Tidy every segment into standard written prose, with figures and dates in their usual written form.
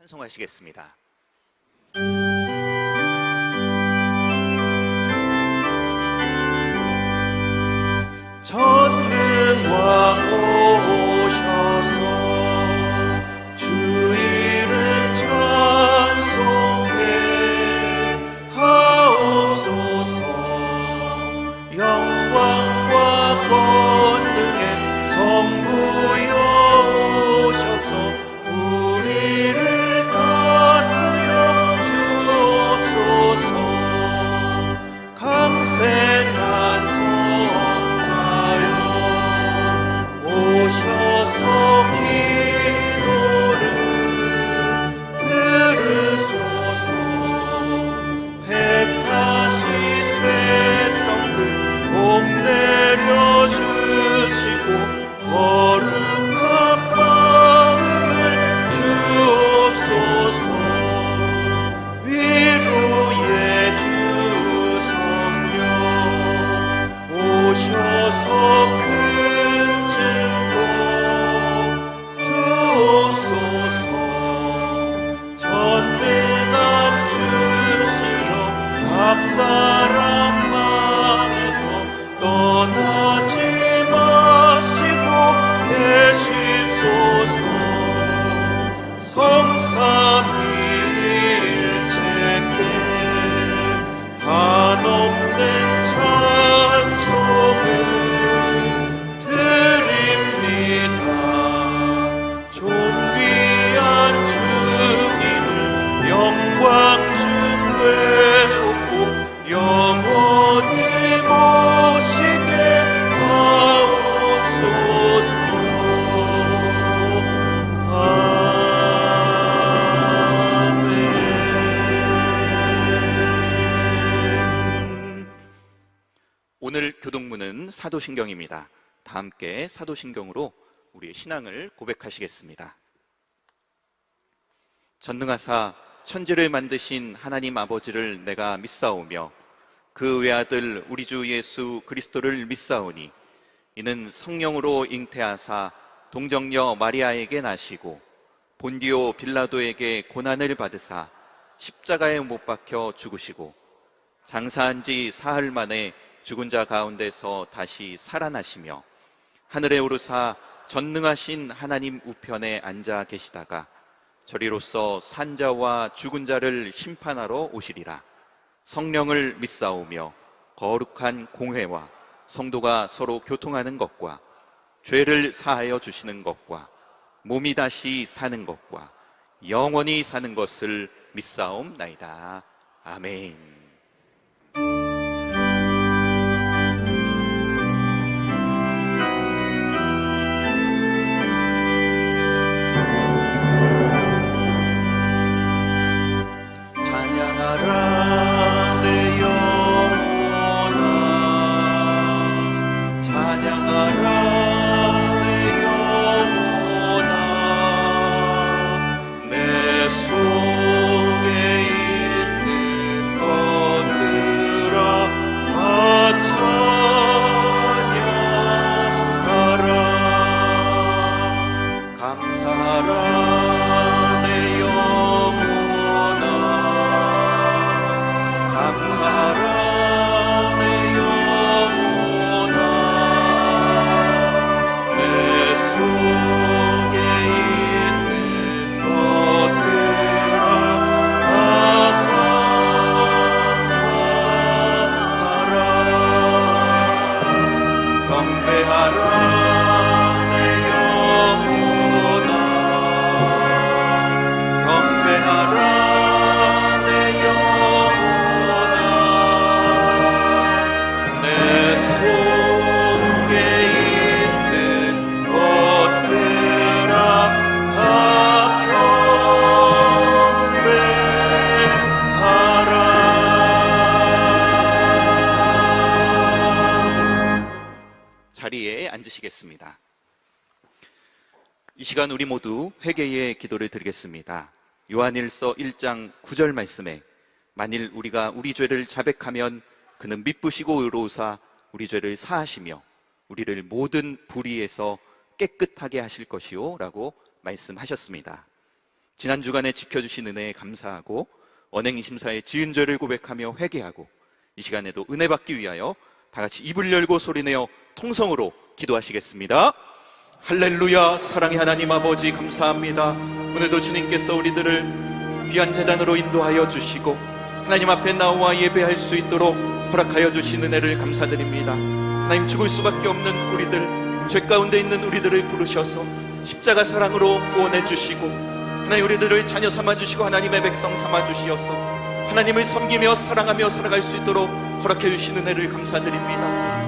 찬송하시겠습니다. 전능왕 오셔서 주 이름 찬송해 하옵소서. 영광과 권능의 성부여 오셔서 우리를 다스려 주옵소서. 강생한 오셔서 기도를 들으소서. 택하신 백성들 복 내려주시고 거룩한 마음을 주옵소서. 위로의 주 성령 오셔서 사람 마음에서 떠나지 마시고 계십소서. 성삼위일체 때 한없는 찬송을 드립니다. 존귀한 주님을 영광 중에 영원히 모시게 하옵소서. 아멘. 오늘 교동문은 사도신경입니다. 다 함께 사도신경으로 우리의 신앙을 고백하시겠습니다. 전능하사 천지를 만드신 하나님 아버지를 내가 믿사오며 그 외아들 우리 주 예수 그리스도를 믿사오니 이는 성령으로 잉태하사 동정녀 마리아에게 나시고 본디오 빌라도에게 고난을 받으사 십자가에 못 박혀 죽으시고 장사한 지 사흘 만에 죽은 자 가운데서 다시 살아나시며 하늘에 오르사 전능하신 하나님 우편에 앉아 계시다가 저리로서 산자와 죽은 자를 심판하러 오시리라. 성령을 믿사오며 거룩한 공회와 성도가 서로 교통하는 것과 죄를 사하여 주시는 것과 몸이 다시 사는 것과 영원히 사는 것을 믿사옵나이다. 아멘. 자리에 앉으시겠습니다. 이 시간 우리 모두 회개의 기도를 드리겠습니다. 요한일서 1장 9절 말씀에 만일 우리가 우리 죄를 자백하면 그는 미쁘시고 의로우사 우리 죄를 사하시며 우리를 모든 불의에서 깨끗하게 하실 것이요 라고 말씀하셨습니다. 지난 주간에 지켜주신 은혜에 감사하고 언행심사에 지은 죄를 고백하며 회개하고 이 시간에도 은혜 받기 위하여 다 같이 입을 열고 소리내어 통성으로 기도하시겠습니다. 할렐루야. 사랑의 하나님 아버지, 감사합니다. 오늘도 주님께서 우리들을 귀한 제단으로 인도하여 주시고 하나님 앞에 나와 예배할 수 있도록 허락하여 주신 은혜를 감사드립니다. 하나님, 죽을 수밖에 없는 우리들, 죄 가운데 있는 우리들을 부르셔서 십자가 사랑으로 구원해 주시고 하나님, 우리들을 자녀 삼아 주시고 하나님의 백성 삼아 주시어서 하나님을 섬기며 사랑하며 살아갈 수 있도록 허락해 주신 은혜를 감사드립니다.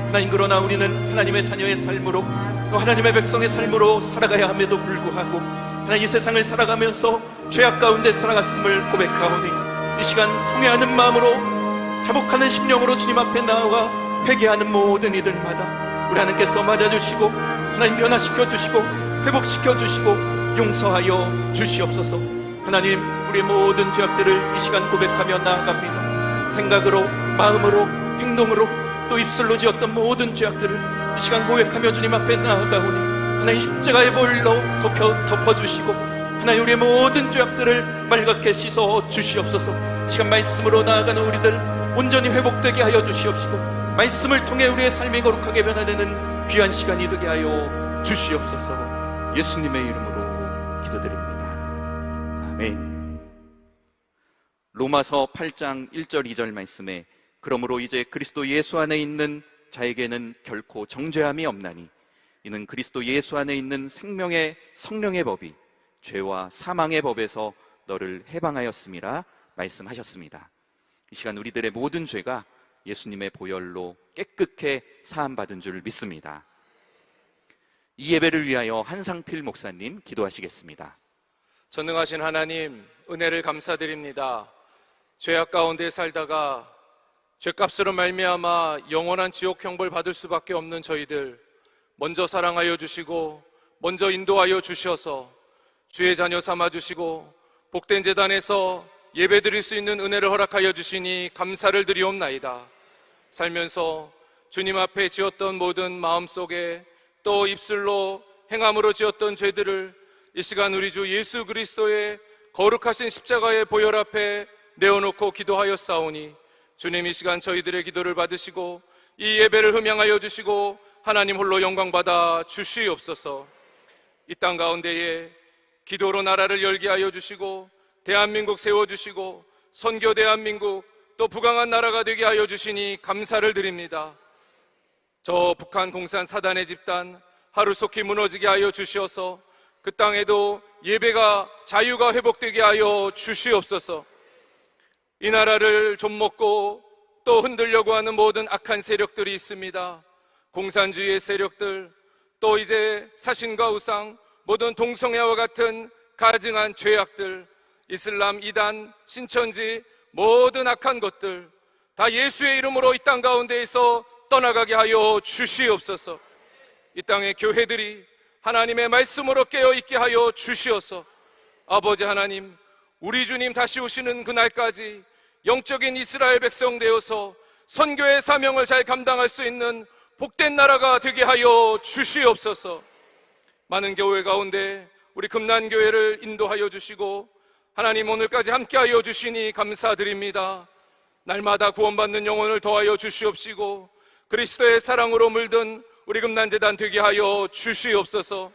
하나님, 그러나 우리는 하나님의 자녀의 삶으로 또 하나님의 백성의 삶으로 살아가야 함에도 불구하고 하나님, 이 세상을 살아가면서 죄악 가운데 살아갔음을 고백하오니 이 시간 통회하는 마음으로, 자복하는 심령으로 주님 앞에 나아가 회개하는 모든 이들마다 우리 하나님께서 맞아주시고 하나님 변화시켜 주시고 회복시켜 주시고 용서하여 주시옵소서. 하나님, 우리의 모든 죄악들을 이 시간 고백하며 나아갑니다. 생각으로, 마음으로, 행동으로 또 입술로 지었던 모든 죄악들을 이 시간 고백하며 주님 앞에 나아가오니 하나님, 십자가의 보혈로 덮어주시고 하나님, 우리의 모든 죄악들을 맑게 씻어 주시옵소서. 이 시간 말씀으로 나아가는 우리들 온전히 회복되게 하여 주시옵시고 말씀을 통해 우리의 삶이 거룩하게 변화되는 귀한 시간이 되게 하여 주시옵소서. 예수님의 이름으로 기도드립니다. 아멘. 로마서 8장 1절 2절 말씀에 그러므로 이제 그리스도 예수 안에 있는 자에게는 결코 정죄함이 없나니 이는 그리스도 예수 안에 있는 생명의 성령의 법이 죄와 사망의 법에서 너를 해방하였음이라 말씀하셨습니다. 이 시간 우리들의 모든 죄가 예수님의 보혈로 깨끗게 사함받은 줄 믿습니다. 이 예배를 위하여 한상필 목사님 기도하시겠습니다. 전능하신 하나님, 은혜를 감사드립니다. 죄악 가운데 살다가 죄값으로 말미암아 영원한 지옥 형벌 받을 수밖에 없는 저희들 먼저 사랑하여 주시고 먼저 인도하여 주셔서 주의 자녀 삼아 주시고 복된 제단에서 예배드릴 수 있는 은혜를 허락하여 주시니 감사를 드리옵나이다. 살면서 주님 앞에 지었던 모든 마음속에 또 입술로 행함으로 지었던 죄들을 이 시간 우리 주 예수 그리스도의 거룩하신 십자가의 보혈 앞에 내어놓고 기도하였사오니 주님, 이 시간 저희들의 기도를 받으시고 이 예배를 흠양하여 주시고 하나님 홀로 영광 받아 주시옵소서. 이 땅 가운데에 기도로 나라를 열게 하여 주시고 대한민국 세워주시고 선교 대한민국 또 부강한 나라가 되게 하여 주시니 감사를 드립니다. 저 북한 공산 사단의 집단 하루속히 무너지게 하여 주시어서 그 땅에도 예배가 자유가 회복되게 하여 주시옵소서. 이 나라를 좀먹고 또 흔들려고 하는 모든 악한 세력들이 있습니다. 공산주의의 세력들, 또 이제 사신과 우상, 모든 동성애와 같은 가증한 죄악들, 이슬람, 이단, 신천지, 모든 악한 것들 다 예수의 이름으로 이 땅 가운데에서 떠나가게 하여 주시옵소서. 이 땅의 교회들이 하나님의 말씀으로 깨어있게 하여 주시어서 아버지 하나님, 우리 주님 다시 오시는 그날까지 영적인 이스라엘 백성 되어서 선교의 사명을 잘 감당할 수 있는 복된 나라가 되게 하여 주시옵소서. 많은 교회 가운데 우리 금난교회를 인도하여 주시고 하나님 오늘까지 함께하여 주시니 감사드립니다. 날마다 구원받는 영혼을 더하여 주시옵시고 그리스도의 사랑으로 물든 우리 금난재단 되게 하여 주시옵소서.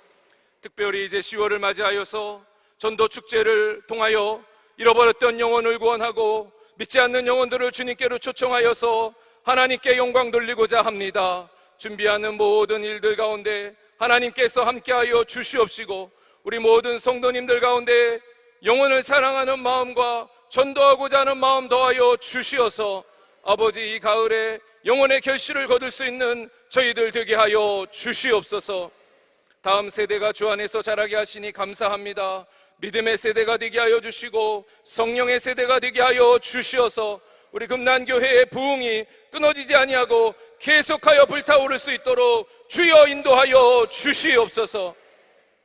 특별히 이제 10월을 맞이하여서 전도축제를 통하여 잃어버렸던 영혼을 구원하고 믿지 않는 영혼들을 주님께로 초청하여서 하나님께 영광 돌리고자 합니다. 준비하는 모든 일들 가운데 하나님께서 함께하여 주시옵시고 우리 모든 성도님들 가운데 영혼을 사랑하는 마음과 전도하고자 하는 마음 더하여 주시어서 아버지 이 가을에 영혼의 결실을 거둘 수 있는 저희들 되게 하여 주시옵소서. 다음 세대가 주 안에서 자라게 하시니 감사합니다. 믿음의 세대가 되게 하여 주시고 성령의 세대가 되게 하여 주시어서 우리 금난교회의 부흥이 끊어지지 아니하고 계속하여 불타오를 수 있도록 주여 인도하여 주시옵소서.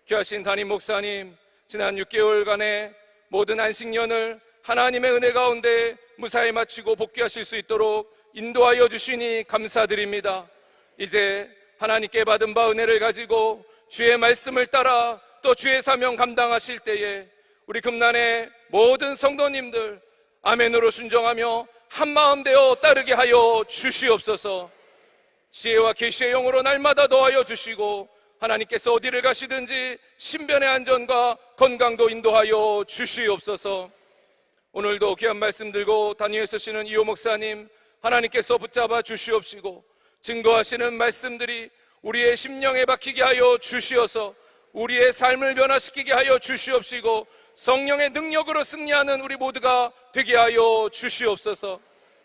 귀하신 담임 목사님, 지난 6개월간의 모든 안식년을 하나님의 은혜 가운데 무사히 마치고 복귀하실 수 있도록 인도하여 주시니 감사드립니다. 이제 하나님께 받은 바 은혜를 가지고 주의 말씀을 따라 또 주의 사명 감당하실 때에 우리 금난의 모든 성도님들 아멘으로 순종하며 한마음 되어 따르게 하여 주시옵소서. 지혜와 계시의 영으로 날마다 더하여 주시고 하나님께서 어디를 가시든지 신변의 안전과 건강도 인도하여 주시옵소서. 오늘도 귀한 말씀 들고 단위에 서시는 이호 목사님 하나님께서 붙잡아 주시옵시고 증거하시는 말씀들이 우리의 심령에 박히게 하여 주시어서 우리의 삶을 변화시키게 하여 주시옵시고 성령의 능력으로 승리하는 우리 모두가 되게 하여 주시옵소서.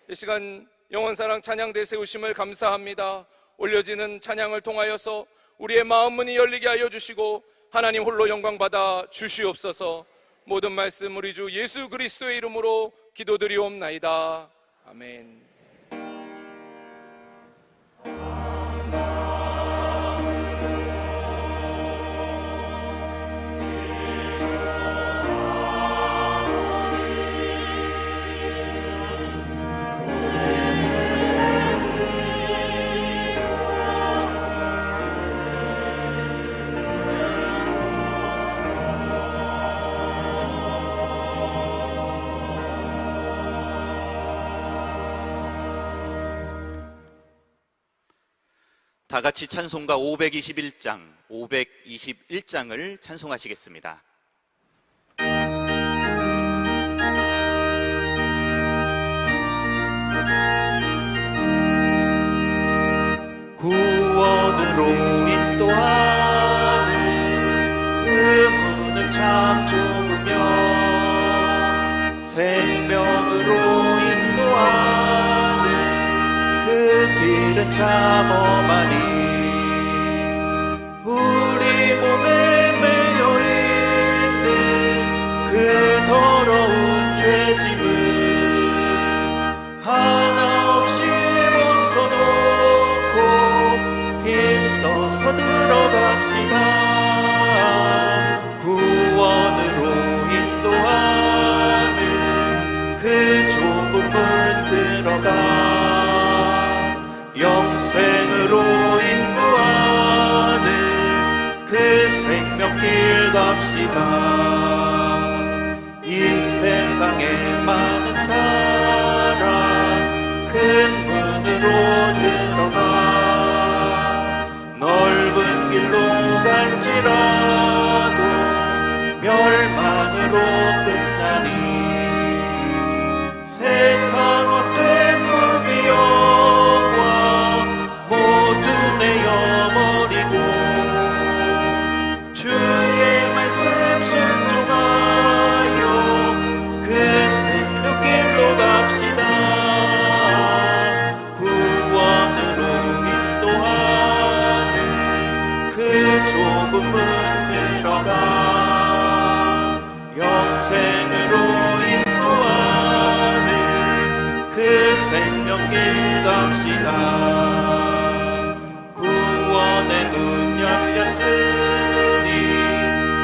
이 시간 영원사랑 찬양대 세우심을 감사합니다. 올려지는 찬양을 통하여서 우리의 마음 문이 열리게 하여 주시고 하나님 홀로 영광 받아 주시옵소서. 모든 말씀 우리 주 예수 그리스도의 이름으로 기도드리옵나이다. 아멘. 다 같이 찬송가 521장을 찬송하시겠습니다. 구원으로 인도하는 그 문은 참 좁으며 생명으로 인도하는 그 길은 참 험하니 우리 몸에 매여 있는 그 더러운 죄짐을 하나 없이 벗어놓고 힘써서 들어갑시다. 구원으로 인도하는 그 좁은 문 들어가 영생으로 인도하는 그 생명길 갑시다. 이 세상에 많은 사람 큰 문으로 들어가 넓은 길로 갈지라도 멸망으로 끝나니 세상 헛된 무기여와 모두 내어버리고 주의 말씀 순종하여 그 생명길로 갑시다. 구원으로 인도하는 그 좁은 문 들어가 영생으로 인도하는 그 생명길 갑시다. 구원의 문 열렸으니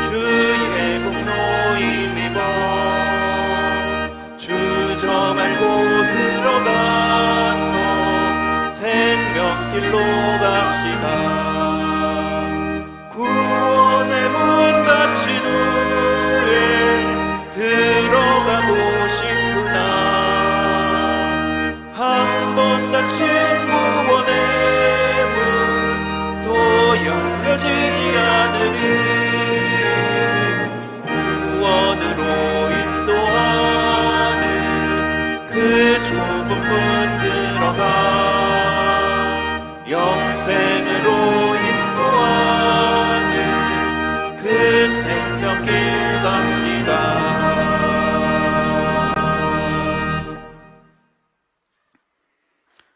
주의 공로 힘입어 주저 말고 들어가서 생명길로 갑시다. 구원의 문 닫힌 후에 들어가고 싶구나. 한 번 닫힌 구원의 문 또 열려지지 않으니 구원으로 인도하는 그 좁은 문 들어가 영생으로 인도하는 그 생명길 갑시다.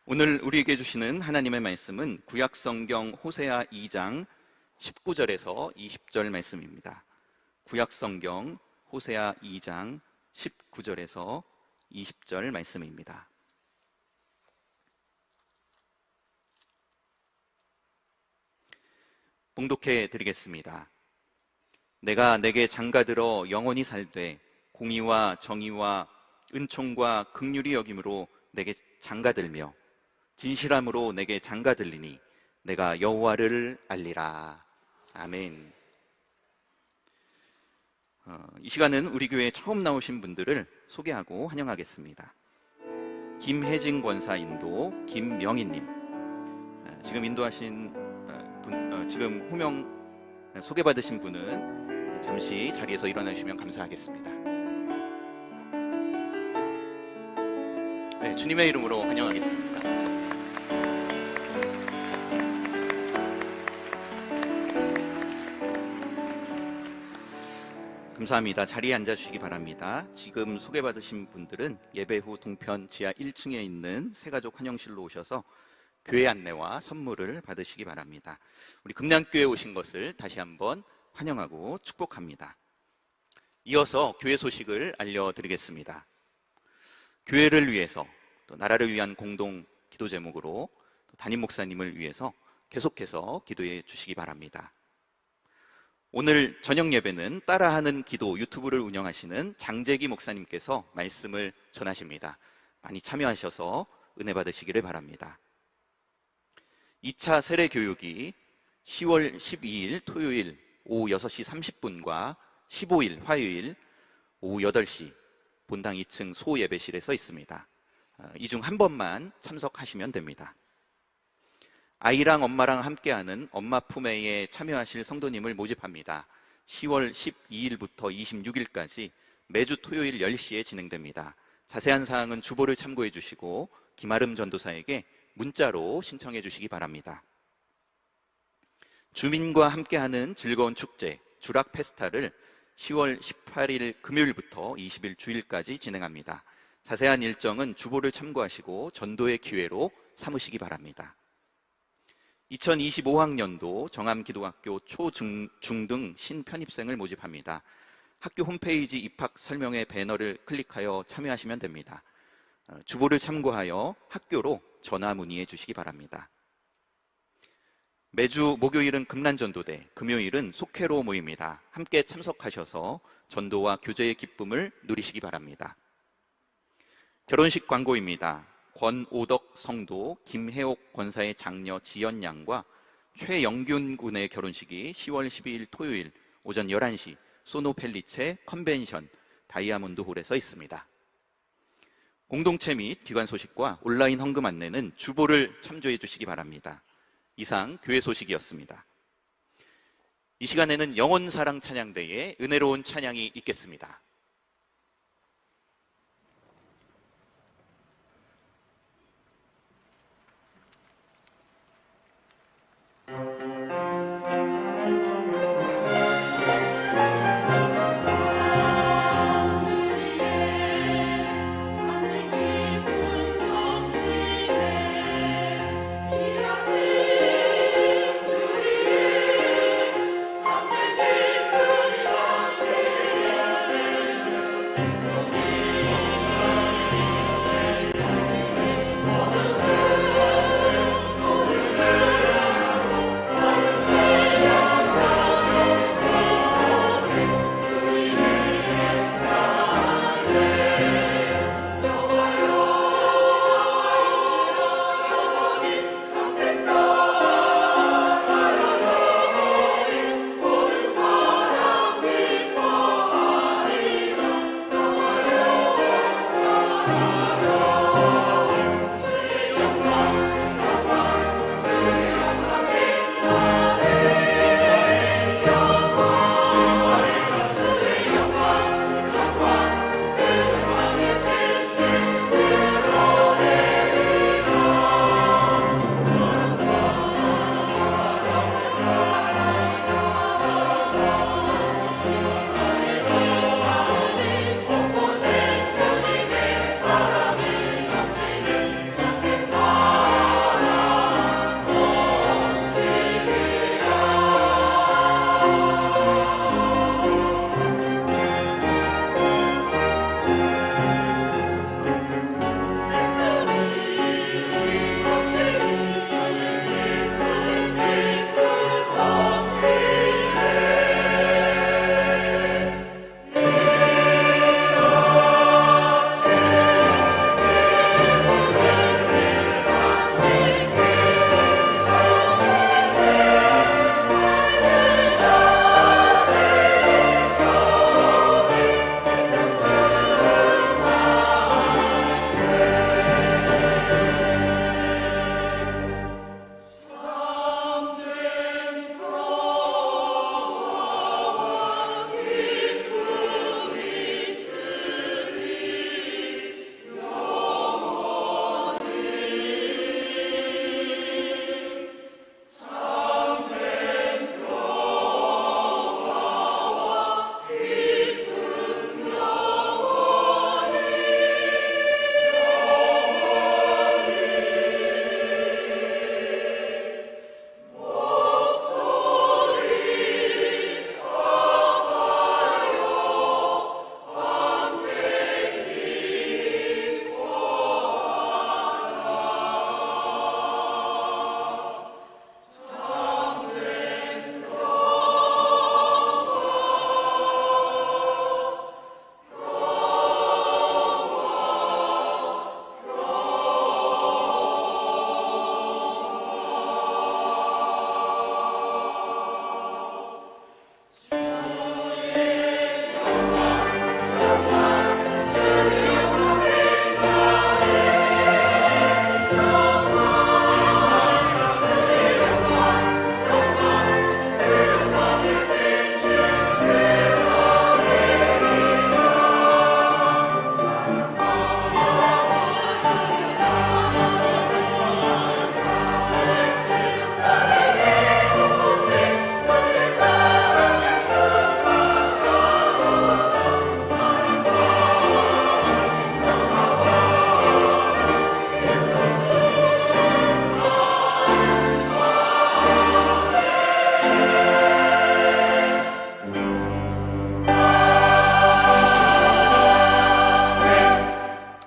오늘 우리에게 주시는 하나님의 말씀은 구약성경 호세아 2장 19절에서 20절 말씀입니다. 구약성경 호세아 2장 19절에서 20절 말씀입니다. 봉독해 드리겠습니다. 내가 내게 장가들어 영원히 살되 공의와 정의와 은총과 긍휼이 여김으로 내게 장가들며 진실함으로 내게 장가들리니 내가 여호와를 알리라. 아멘. 이 시간은 우리 교회에 처음 나오신 분들을 소개하고 환영하겠습니다. 김혜진 권사 인도, 김명희님. 지금 인도하신 지금 호명 소개받으신 분은 잠시 자리에서 일어나 주시면 감사하겠습니다. 네, 주님의 이름으로 환영하겠습니다. 감사합니다. 자리에 앉아주시기 바랍니다. 지금 소개받으신 분들은 예배 후 동편 지하 1층에 있는 새가족 환영실로 오셔서 교회 안내와 선물을 받으시기 바랍니다. 우리 금남교회 오신 것을 다시 한번 환영하고 축복합니다. 이어서 교회 소식을 알려드리겠습니다. 교회를 위해서 또 나라를 위한 공동 기도 제목으로 또 담임 목사님을 위해서 계속해서 기도해 주시기 바랍니다. 오늘 저녁 예배는 따라하는 기도 유튜브를 운영하시는 장재기 목사님께서 말씀을 전하십니다. 많이 참여하셔서 은혜 받으시기를 바랍니다. 2차 세례 교육이 10월 12일 토요일 오후 6시 30분과 15일 화요일 오후 8시 본당 2층 소 예배실에서 있습니다. 이 중 한 번만 참석하시면 됩니다. 아이랑 엄마랑 함께하는 엄마 품에에 참여하실 성도님을 모집합니다. 10월 12일부터 26일까지 매주 토요일 10시에 진행됩니다. 자세한 사항은 주보를 참고해 주시고 김아름 전도사에게 문자로 신청해 주시기 바랍니다. 주민과 함께하는 즐거운 축제 주락 페스타를 10월 18일 금요일부터 20일 주일까지 진행합니다. 자세한 일정은 주보를 참고하시고 전도의 기회로 삼으시기 바랍니다. 2025학년도 정암기도학교 초중등 신편입생을 모집합니다. 학교 홈페이지 입학 설명회 배너를 클릭하여 참여하시면 됩니다. 주보를 참고하여 학교로 전화 문의해 주시기 바랍니다. 매주 목요일은 금란전도대, 금요일은 속회로 모입니다. 함께 참석하셔서 전도와 교제의 기쁨을 누리시기 바랍니다. 결혼식 광고입니다. 권오덕 성도 김혜옥 권사의 장녀 지연 양과 최영균 군의 결혼식이 10월 12일 토요일 오전 11시 소노펠리체 컨벤션 다이아몬드 홀에서 있습니다. 공동체 및 기관 소식과 온라인 헌금 안내는 주보를 참조해 주시기 바랍니다. 이상 교회 소식이었습니다. 이 시간에는 영혼사랑 찬양대에 은혜로운 찬양이 있겠습니다.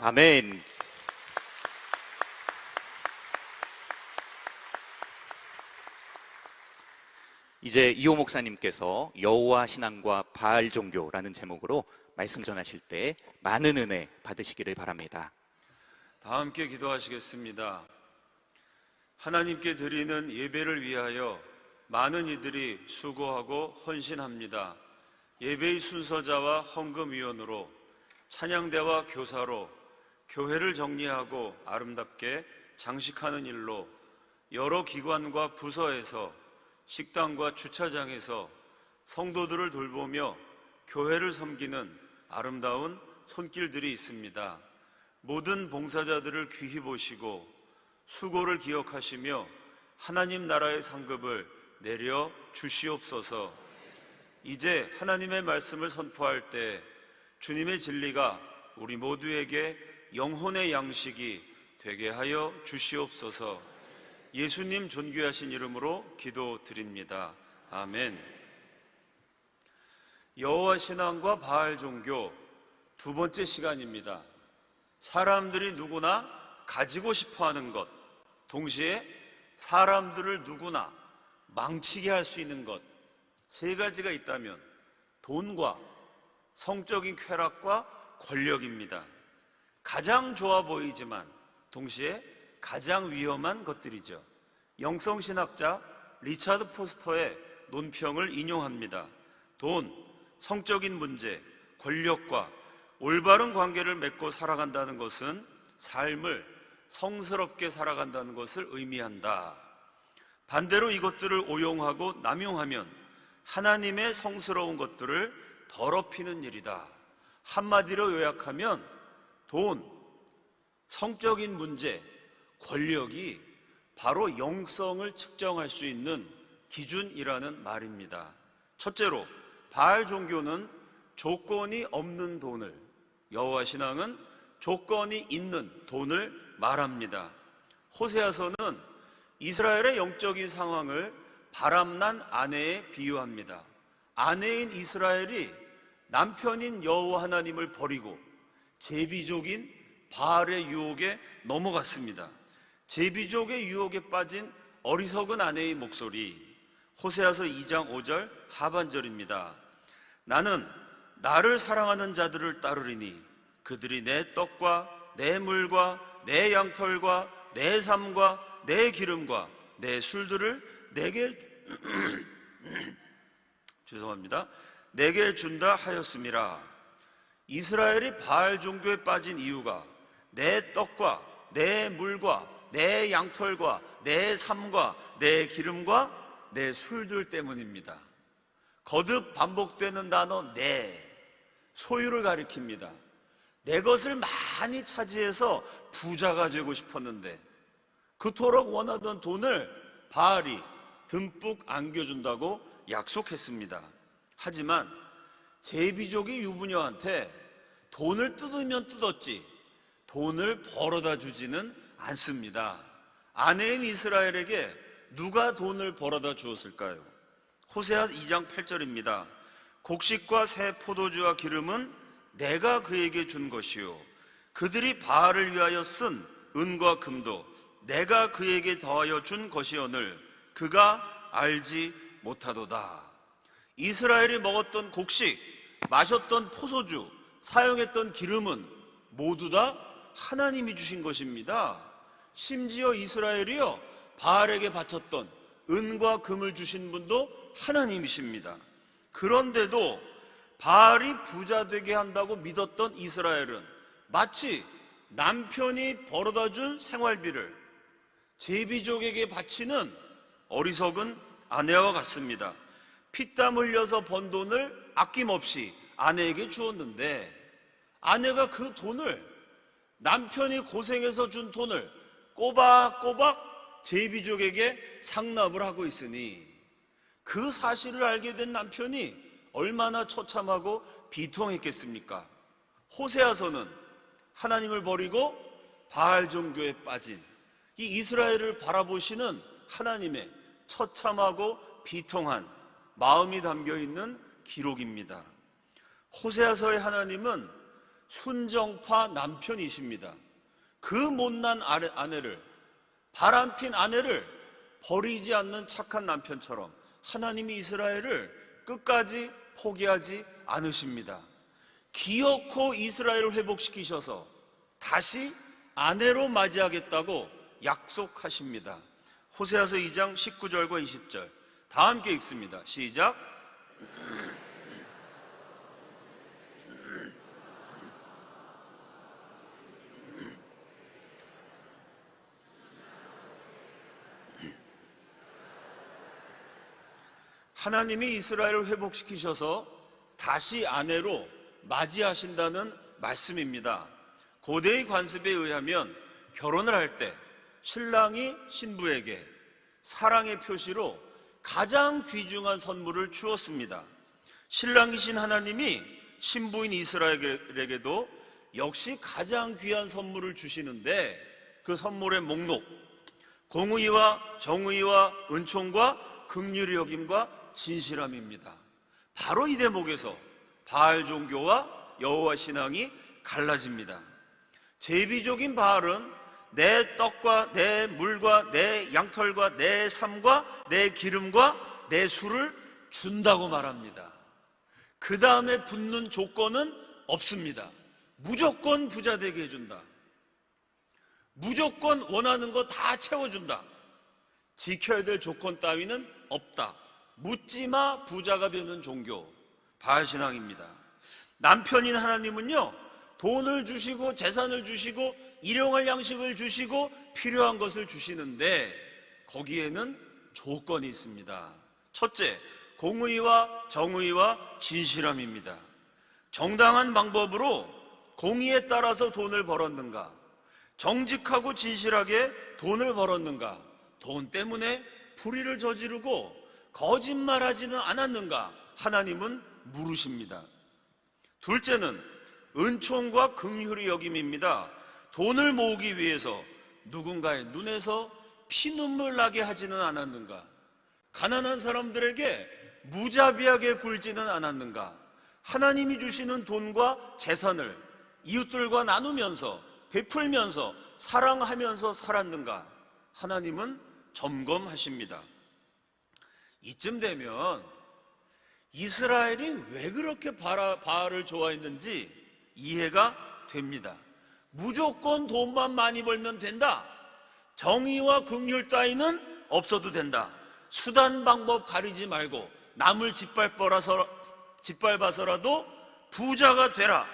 아멘. 이제 이호 목사님께서 여호와 신앙과 바알 종교라는 제목으로 말씀 전하실 때 많은 은혜 받으시기를 바랍니다. 다 함께 기도하시겠습니다. 하나님께 드리는 예배를 위하여 많은 이들이 수고하고 헌신합니다. 예배의 순서자와 헌금위원으로, 찬양대와 교사로, 교회를 정리하고 아름답게 장식하는 일로, 여러 기관과 부서에서, 식당과 주차장에서 성도들을 돌보며 교회를 섬기는 아름다운 손길들이 있습니다. 모든 봉사자들을 귀히 보시고 수고를 기억하시며 하나님 나라의 상급을 내려 주시옵소서. 이제 하나님의 말씀을 선포할 때 주님의 진리가 우리 모두에게 영혼의 양식이 되게 하여 주시옵소서. 예수님 존귀하신 이름으로 기도드립니다. 아멘. 여호와 신앙과 바알 종교 두 번째 시간입니다. 사람들이 누구나 가지고 싶어하는 것, 동시에 사람들을 누구나 망치게 할 수 있는 것, 세 가지가 있다면 돈과 성적인 쾌락과 권력입니다. 가장 좋아 보이지만 동시에 가장 위험한 것들이죠. 영성신학자 리차드 포스터의 논평을 인용합니다. 돈, 성적인 문제, 권력과 올바른 관계를 맺고 살아간다는 것은 삶을 성스럽게 살아간다는 것을 의미한다. 반대로 이것들을 오용하고 남용하면 하나님의 성스러운 것들을 더럽히는 일이다. 한마디로 요약하면 돈, 성적인 문제, 권력이 바로 영성을 측정할 수 있는 기준이라는 말입니다. 첫째로 바알 종교는 조건이 없는 돈을, 여호와 신앙은 조건이 있는 돈을 말합니다. 호세아서는 이스라엘의 영적인 상황을 바람난 아내에 비유합니다. 아내인 이스라엘이 남편인 여호와 하나님을 버리고 제비족인 바알의 유혹에 넘어갔습니다. 제비족의 유혹에 빠진 어리석은 아내의 목소리, 호세아서 2장 5절 하반절입니다. 나는 나를 사랑하는 자들을 따르리니 그들이 내 떡과 내 물과 내 양털과 내 삶과 내 기름과 내 술들을 내게 내게 준다 하였음이라. 이스라엘이 바알 종교에 빠진 이유가 내 떡과 내 물과 내 양털과 내 삶과 내 기름과 내 술들 때문입니다. 거듭 반복되는 단어 내, 소유를 가리킵니다. 내 것을 많이 차지해서 부자가 되고 싶었는데 그토록 원하던 돈을 바알이 듬뿍 안겨준다고 약속했습니다. 하지만 제비족이 유부녀한테 돈을 뜯으면 뜯었지 돈을 벌어다 주지는 않습니다. 아내인 이스라엘에게 누가 돈을 벌어다 주었을까요? 호세아 2장 8절입니다. 곡식과 새 포도주와 기름은 내가 그에게 준 것이요 그들이 바알을 위하여 쓴 은과 금도 내가 그에게 더하여 준 것이오늘 그가 알지 못하도다. 이스라엘이 먹었던 곡식, 마셨던 포도주, 사용했던 기름은 모두 다 하나님이 주신 것입니다. 심지어 이스라엘이요 바알에게 바쳤던 은과 금을 주신 분도 하나님이십니다. 그런데도 바알이 부자 되게 한다고 믿었던 이스라엘은 마치 남편이 벌어다 준 생활비를 제비족에게 바치는 어리석은 아내와 같습니다. 피땀 흘려서 번 돈을 아낌없이 아내에게 주었는데 아내가 그 돈을, 남편이 고생해서 준 돈을 꼬박꼬박 제비족에게 상납을 하고 있으니 그 사실을 알게 된 남편이 얼마나 처참하고 비통했겠습니까? 호세아서는 하나님을 버리고 바알 종교에 빠진 이 이스라엘을 바라보시는 하나님의 처참하고 비통한 마음이 담겨 있는 기록입니다. 호세아서의 하나님은 순정파 남편이십니다. 그 못난 아내를, 바람핀 아내를 버리지 않는 착한 남편처럼 하나님이 이스라엘을 끝까지 포기하지 않으십니다. 기어코 이스라엘을 회복시키셔서 다시 아내로 맞이하겠다고 약속하십니다. 호세아서 2장 19절과 20절 다 함께 읽습니다. 시작. 하나님이 이스라엘을 회복시키셔서 다시 아내로 맞이하신다는 말씀입니다. 고대의 관습에 의하면 결혼을 할 때 신랑이 신부에게 사랑의 표시로 가장 귀중한 선물을 주었습니다. 신랑이신 하나님이 신부인 이스라엘에게도 역시 가장 귀한 선물을 주시는데 그 선물의 목록, 공의와 정의와 은총과 긍휼의 여김과 진실함입니다. 바로 이 대목에서 바알 종교와 여호와 신앙이 갈라집니다. 제비족인 바알은 내 떡과 내 물과 내 양털과 내 삶과 내 기름과 내 술을 준다고 말합니다. 그 다음에 붙는 조건은 없습니다. 무조건 부자 되게 해준다. 무조건 원하는 거 다 채워준다. 지켜야 될 조건 따위는 없다. 묻지마 부자가 되는 종교, 바알 신앙입니다. 남편인 하나님은요, 돈을 주시고 재산을 주시고 일용할 양식을 주시고 필요한 것을 주시는데 거기에는 조건이 있습니다. 첫째, 공의와 정의와 진실함입니다. 정당한 방법으로 공의에 따라서 돈을 벌었는가? 정직하고 진실하게 돈을 벌었는가? 돈 때문에 불의를 저지르고 거짓말하지는 않았는가? 하나님은 물으십니다. 둘째는 은총과 긍휼의 여김입니다. 돈을 모으기 위해서 누군가의 눈에서 피눈물 나게 하지는 않았는가? 가난한 사람들에게 무자비하게 굴지는 않았는가? 하나님이 주시는 돈과 재산을 이웃들과 나누면서 베풀면서 사랑하면서 살았는가? 하나님은 점검하십니다. 이쯤 되면 이스라엘이 왜 그렇게 바알을 좋아했는지 이해가 됩니다. 무조건 돈만 많이 벌면 된다. 정의와 긍휼 따위는 없어도 된다. 수단 방법 가리지 말고 남을 짓밟아서라도 부자가 되라.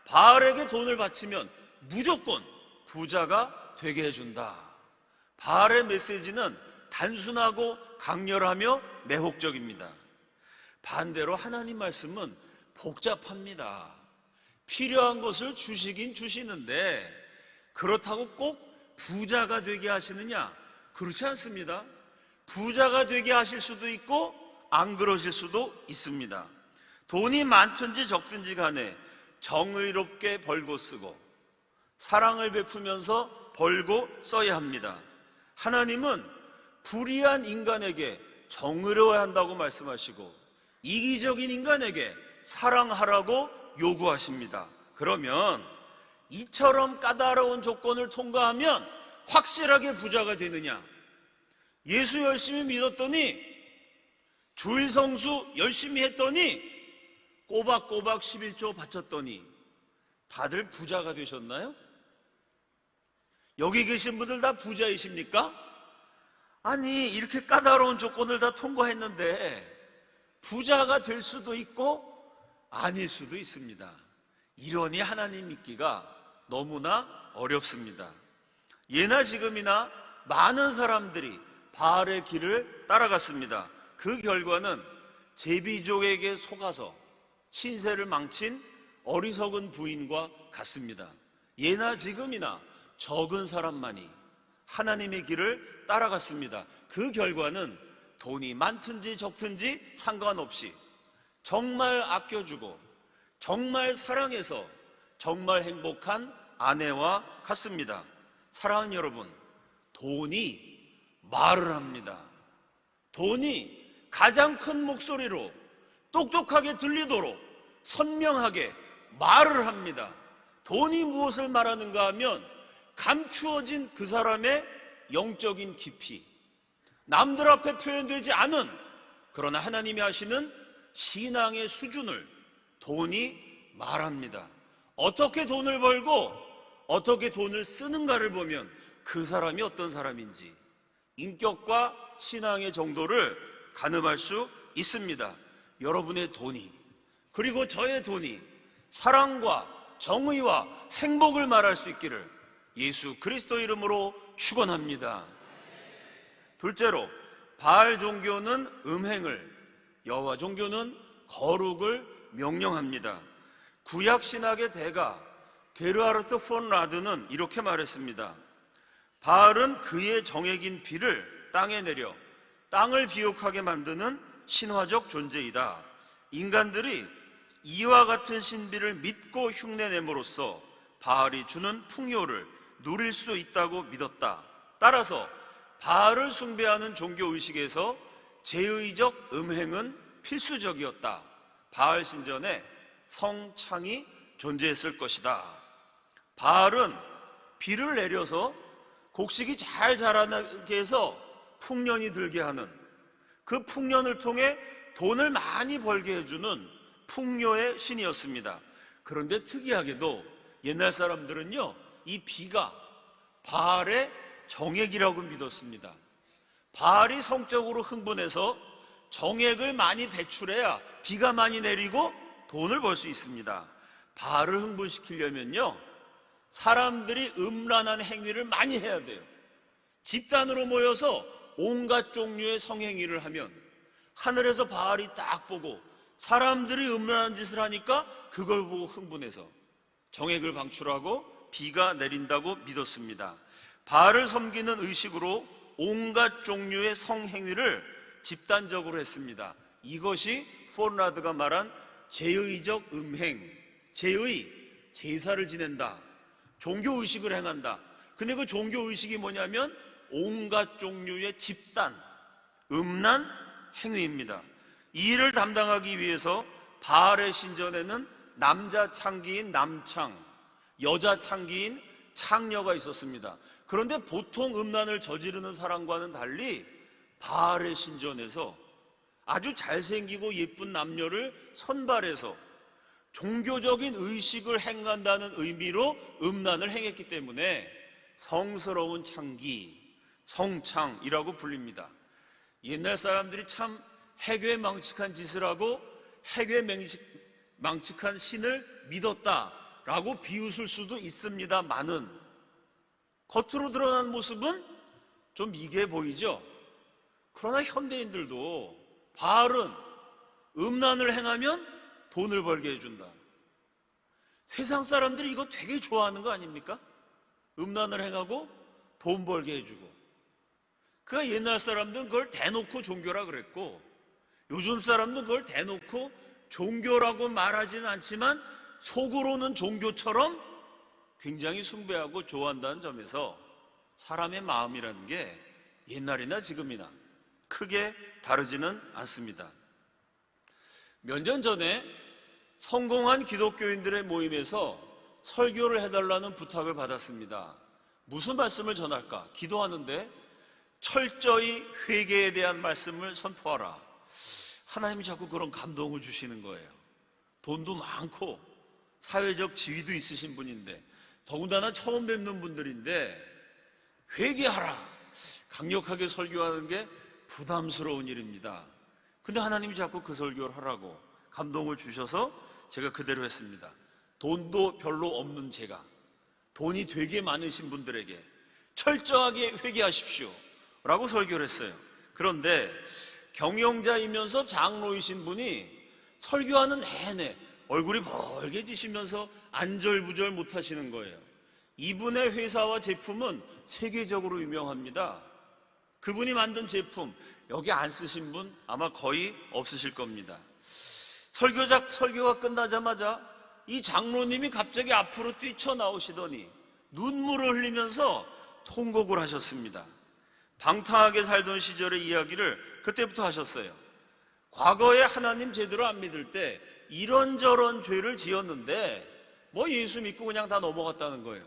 바알에게 돈을 바치면 무조건 부자가 되게 해준다. 바알의 메시지는 단순하고 강렬하며 매혹적입니다. 반대로 하나님 말씀은 복잡합니다. 필요한 것을 주시긴 주시는데 그렇다고 꼭 부자가 되게 하시느냐? 그렇지 않습니다. 부자가 되게 하실 수도 있고 안 그러실 수도 있습니다. 돈이 많든지 적든지 간에 정의롭게 벌고 쓰고 사랑을 베푸면서 벌고 써야 합니다. 하나님은 불의한 인간에게 정의로워야 한다고 말씀하시고 이기적인 인간에게 사랑하라고 요구하십니다. 그러면 이처럼 까다로운 조건을 통과하면 확실하게 부자가 되느냐? 예수 열심히 믿었더니 주일 성수 열심히 했더니 꼬박꼬박 11조 바쳤더니 다들 부자가 되셨나요? 여기 계신 분들 다 부자이십니까? 아니, 이렇게 까다로운 조건을 다 통과했는데 부자가 될 수도 있고 아닐 수도 있습니다. 이러니 하나님 믿기가 너무나 어렵습니다. 예나 지금이나 많은 사람들이 바알의 길을 따라갔습니다. 그 결과는 제비족에게 속아서 신세를 망친 어리석은 부인과 같습니다. 예나 지금이나 적은 사람만이 하나님의 길을 따라갔습니다. 그 결과는 돈이 많든지 적든지 상관없이 정말 아껴주고 정말 사랑해서 정말 행복한 아내와 같습니다. 사랑하는 여러분, 돈이 말을 합니다. 돈이 가장 큰 목소리로 똑똑하게 들리도록 선명하게 말을 합니다. 돈이 무엇을 말하는가 하면 감추어진 그 사람의 영적인 깊이, 남들 앞에 표현되지 않은, 그러나 하나님이 하시는 신앙의 수준을 돈이 말합니다. 어떻게 돈을 벌고 어떻게 돈을 쓰는가를 보면 그 사람이 어떤 사람인지 인격과 신앙의 정도를 가늠할 수 있습니다. 여러분의 돈이, 그리고 저의 돈이 사랑과 정의와 행복을 말할 수 있기를 예수 그리스도 이름으로 축원합니다. 둘째로, 바알 종교는 음행을, 여호와 종교는 거룩을 명령합니다. 구약 신학의 대가 게르하르트 폰 라드는 이렇게 말했습니다. 바알은 그의 정액인 비를 땅에 내려 땅을 비옥하게 만드는 신화적 존재이다. 인간들이 이와 같은 신비를 믿고 흉내냄으로써 바알이 주는 풍요를 누릴 수 있다고 믿었다. 따라서 바알을 숭배하는 종교의식에서 제의적 음행은 필수적이었다. 바알 신전에 성창이 존재했을 것이다. 바알은 비를 내려서 곡식이 잘 자라나게 해서 풍년이 들게 하는, 그 풍년을 통해 돈을 많이 벌게 해주는 풍요의 신이었습니다. 그런데 특이하게도 옛날 사람들은요, 이 비가 바알의 정액이라고 믿었습니다. 바알이 성적으로 흥분해서 정액을 많이 배출해야 비가 많이 내리고 돈을 벌 수 있습니다. 바알을 흥분시키려면요, 사람들이 음란한 행위를 많이 해야 돼요. 집단으로 모여서 온갖 종류의 성행위를 하면 하늘에서 바알이 딱 보고 사람들이 음란한 짓을 하니까 그걸 보고 흥분해서 정액을 방출하고 비가 내린다고 믿었습니다. 바알을 섬기는 의식으로 온갖 종류의 성행위를 집단적으로 했습니다. 이것이 폰라드가 말한 제의적 음행, 제사를 지낸다, 종교의식을 행한다. 근데 그 종교의식이 뭐냐면 온갖 종류의 집단, 음란 행위입니다. 이 일을 담당하기 위해서 바알의 신전에는 남자 창기인 남창, 여자 창기인 창녀가 있었습니다. 그런데 보통 음란을 저지르는 사람과는 달리 바알의 신전에서 아주 잘생기고 예쁜 남녀를 선발해서 종교적인 의식을 행한다는 의미로 음란을 행했기 때문에 성스러운 창기, 성창이라고 불립니다. 옛날 사람들이 참 해괴망측한 짓을 하고 해괴망측한 신을 믿었다라고 비웃을 수도 있습니다만은 겉으로 드러난 모습은 좀 미개해 보이죠. 그러나 현대인들도 바알은 음란을 행하면 돈을 벌게 해준다. 세상 사람들이 이거 되게 좋아하는 거 아닙니까? 음란을 행하고 돈 벌게 해주고. 그러니까 옛날 사람들은 그걸 대놓고 종교라 그랬고, 요즘 사람들은 그걸 대놓고 종교라고 말하지는 않지만 속으로는 종교처럼 굉장히 숭배하고 좋아한다는 점에서 사람의 마음이라는 게 옛날이나 지금이나 크게 다르지는 않습니다. 몇 년 전에 성공한 기독교인들의 모임에서 설교를 해달라는 부탁을 받았습니다. 무슨 말씀을 전할까? 기도하는데 철저히 회개에 대한 말씀을 선포하라. 하나님이 자꾸 그런 감동을 주시는 거예요. 돈도 많고 사회적 지위도 있으신 분인데, 더군다나 처음 뵙는 분들인데 회개하라, 강력하게 설교하는 게 부담스러운 일입니다. 근데 하나님이 자꾸 그 설교를 하라고 감동을 주셔서 제가 그대로 했습니다. 돈도 별로 없는 제가 돈이 되게 많으신 분들에게 철저하게 회개하십시오 라고 설교를 했어요. 그런데 경영자이면서 장로이신 분이 설교하는 내내 얼굴이 벌개지시면서 안절부절 못하시는 거예요. 이분의 회사와 제품은 세계적으로 유명합니다. 그분이 만든 제품 여기 안 쓰신 분 아마 거의 없으실 겁니다. 설교가 끝나자마자 이 장로님이 갑자기 앞으로 뛰쳐나오시더니 눈물을 흘리면서 통곡을 하셨습니다. 방탕하게 살던 시절의 이야기를 그때부터 하셨어요. 과거에 하나님 제대로 안 믿을 때 이런저런 죄를 지었는데 뭐 예수 믿고 그냥 다 넘어갔다는 거예요.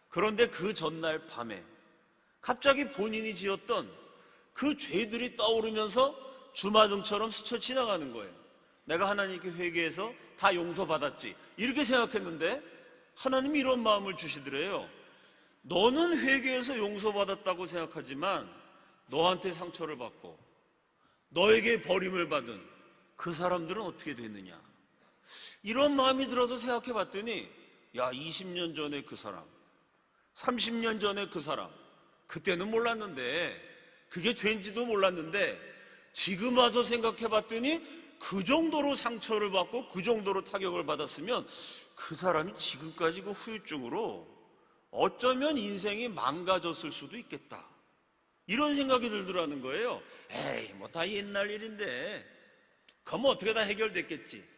그런데 그 전날 밤에 갑자기 본인이 지었던 그 죄들이 떠오르면서 주마등처럼 스쳐 지나가는 거예요. 내가 하나님께 회개해서 다 용서받았지 이렇게 생각했는데 하나님이 이런 마음을 주시더래요. 너는 회개해서 용서받았다고 생각하지만 너한테 상처를 받고 너에게 버림을 받은 그 사람들은 어떻게 됐느냐. 이런 마음이 들어서 생각해 봤더니 야, 20년 전에 그 사람, 30년 전에 그 사람, 그때는 몰랐는데, 그게 죄인지도 몰랐는데 지금 와서 생각해 봤더니 그 정도로 상처를 받고 그 정도로 타격을 받았으면 그 사람이 지금까지 그 후유증으로 어쩌면 인생이 망가졌을 수도 있겠다, 이런 생각이 들더라는 거예요. 에이, 뭐 다 옛날 일인데 그럼 어떻게 다 해결됐겠지.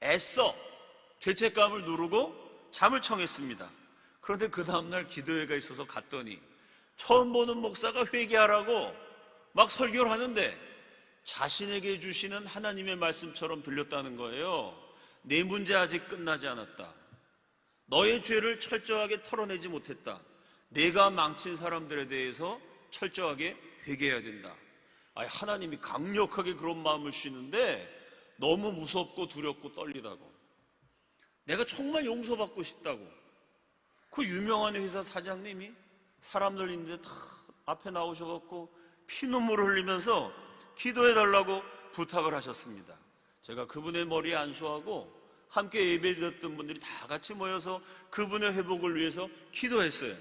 애써 죄책감을 누르고 잠을 청했습니다. 그런데 그 다음날 기도회가 있어서 갔더니 처음 보는 목사가 회개하라고 막 설교를 하는데 자신에게 주시는 하나님의 말씀처럼 들렸다는 거예요. 내 문제 아직 끝나지 않았다. 너의 죄를 철저하게 털어내지 못했다. 내가 망친 사람들에 대해서 철저하게 회개해야 된다. 아니, 하나님이 강력하게 그런 마음을 주시는데 너무 무섭고 두렵고 떨리다고. 내가 정말 용서받고 싶다고. 그 유명한 회사 사장님이 사람들 있는데 다 앞에 나오셔갖고 피눈물을 흘리면서 기도해달라고 부탁을 하셨습니다. 제가 그분의 머리에 안수하고 함께 예배드렸던 분들이 다 같이 모여서 그분의 회복을 위해서 기도했어요.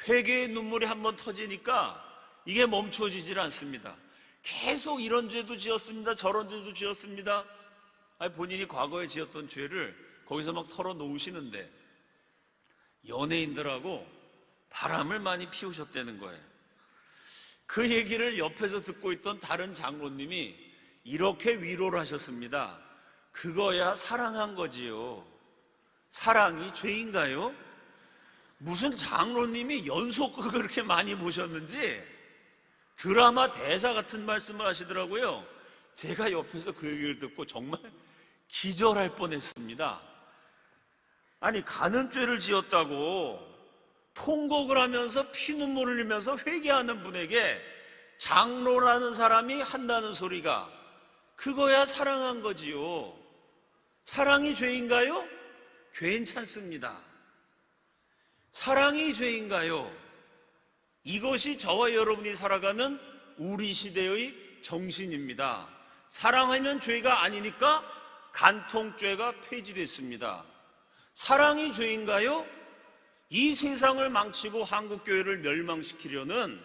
회개의 눈물이 한번 터지니까 이게 멈춰지질 않습니다. 계속 이런 죄도 지었습니다, 저런 죄도 지었습니다. 아니, 본인이 과거에 지었던 죄를 거기서 막 털어놓으시는데 연예인들하고 바람을 많이 피우셨다는 거예요. 그 얘기를 옆에서 듣고 있던 다른 장로님이 이렇게 위로를 하셨습니다. 그거야 사랑한 거지요. 사랑이 죄인가요? 무슨 장로님이 연속극을 그렇게 많이 보셨는지 드라마 대사 같은 말씀을 하시더라고요. 제가 옆에서 그 얘기를 듣고 정말 기절할 뻔했습니다. 아니, 간음죄를 지었다고 통곡을 하면서 피눈물을 흘리면서 회개하는 분에게 장로라는 사람이 한다는 소리가 그거야 사랑한 거지요. 사랑이 죄인가요? 괜찮습니다. 사랑이 죄인가요? 이것이 저와 여러분이 살아가는 우리 시대의 정신입니다. 사랑하면 죄가 아니니까 간통죄가 폐지됐습니다. 사랑이 죄인가요? 이 세상을 망치고 한국교회를 멸망시키려는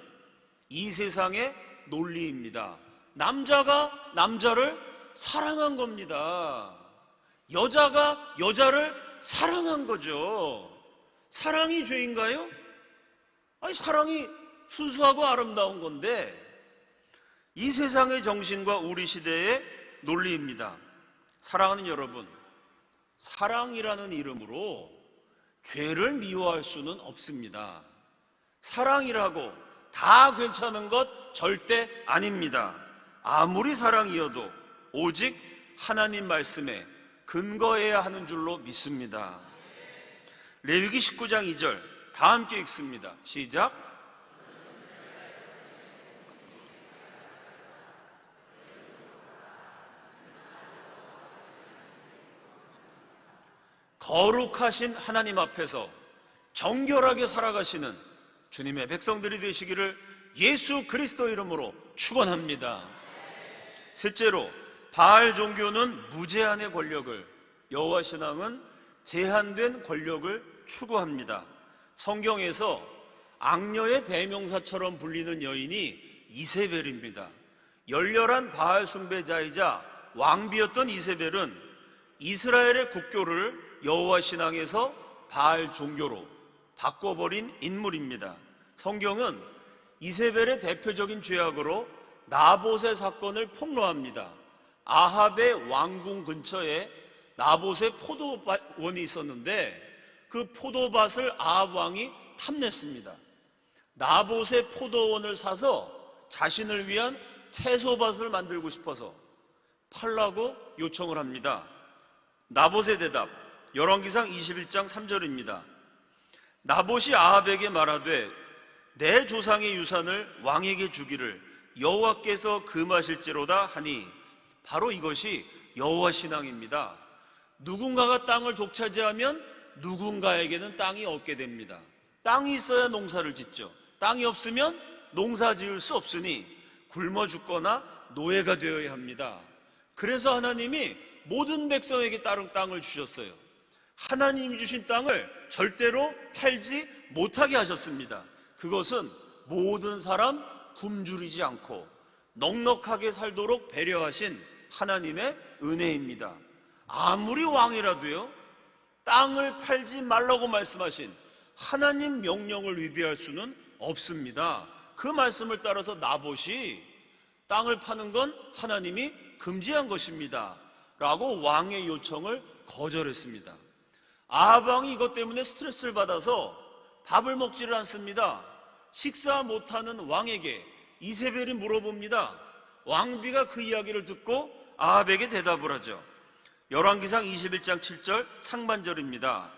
이 세상의 논리입니다. 남자가 남자를 사랑한 겁니다. 여자가 여자를 사랑한 거죠. 사랑이 죄인가요? 아니, 사랑이 순수하고 아름다운 건데 이 세상의 정신과 우리 시대의 논리입니다. 사랑하는 여러분, 사랑이라는 이름으로 죄를 미워할 수는 없습니다. 사랑이라고 다 괜찮은 것 절대 아닙니다. 아무리 사랑이어도 오직 하나님 말씀에 근거해야 하는 줄로 믿습니다. 레위기 19장 2절 다 함께 읽습니다. 시작. 거룩하신 하나님 앞에서 정결하게 살아가시는 주님의 백성들이 되시기를 예수 그리스도 이름으로 축원합니다. 셋째로, 바알 종교는 무제한의 권력을, 여호와 신앙은 제한된 권력을 추구합니다. 성경에서 악녀의 대명사처럼 불리는 여인이 이세벨입니다. 열렬한 바알 숭배자이자 왕비였던 이세벨은 이스라엘의 국교를 여호와 신앙에서 바알 종교로 바꿔버린 인물입니다. 성경은 이세벨의 대표적인 죄악으로 나봇의 사건을 폭로합니다. 아합의 왕궁 근처에 나봇의 포도원이 있었는데 그 포도밭을 아합 왕이 탐냈습니다. 나봇의 포도원을 사서 자신을 위한 채소밭을 만들고 싶어서 팔라고 요청을 합니다. 나봇의 대답, 열왕기상 21장 3절입니다. 나봇이 아합에게 말하되 내 조상의 유산을 왕에게 주기를 여호와께서 금하실지로다 하니, 바로 이것이 여호와 신앙입니다. 누군가가 땅을 독차지하면 누군가에게는 땅이 없게 됩니다. 땅이 있어야 농사를 짓죠. 땅이 없으면 농사 지을 수 없으니 굶어 죽거나 노예가 되어야 합니다. 그래서 하나님이 모든 백성에게 다른 땅을 주셨어요. 하나님이 주신 땅을 절대로 팔지 못하게 하셨습니다. 그것은 모든 사람 굶주리지 않고 넉넉하게 살도록 배려하신 하나님의 은혜입니다. 아무리 왕이라도요, 땅을 팔지 말라고 말씀하신 하나님 명령을 위배할 수는 없습니다. 그 말씀을 따라서 나봇이 땅을 파는 건 하나님이 금지한 것입니다 라고 왕의 요청을 거절했습니다. 아합 왕이 이것 때문에 스트레스를 받아서 밥을 먹지를 않습니다. 식사 못하는 왕에게 이세벨이 물어봅니다. 왕비가 그 이야기를 듣고 아합에게 대답을 하죠. 열왕기상 21장 7절 상반절입니다.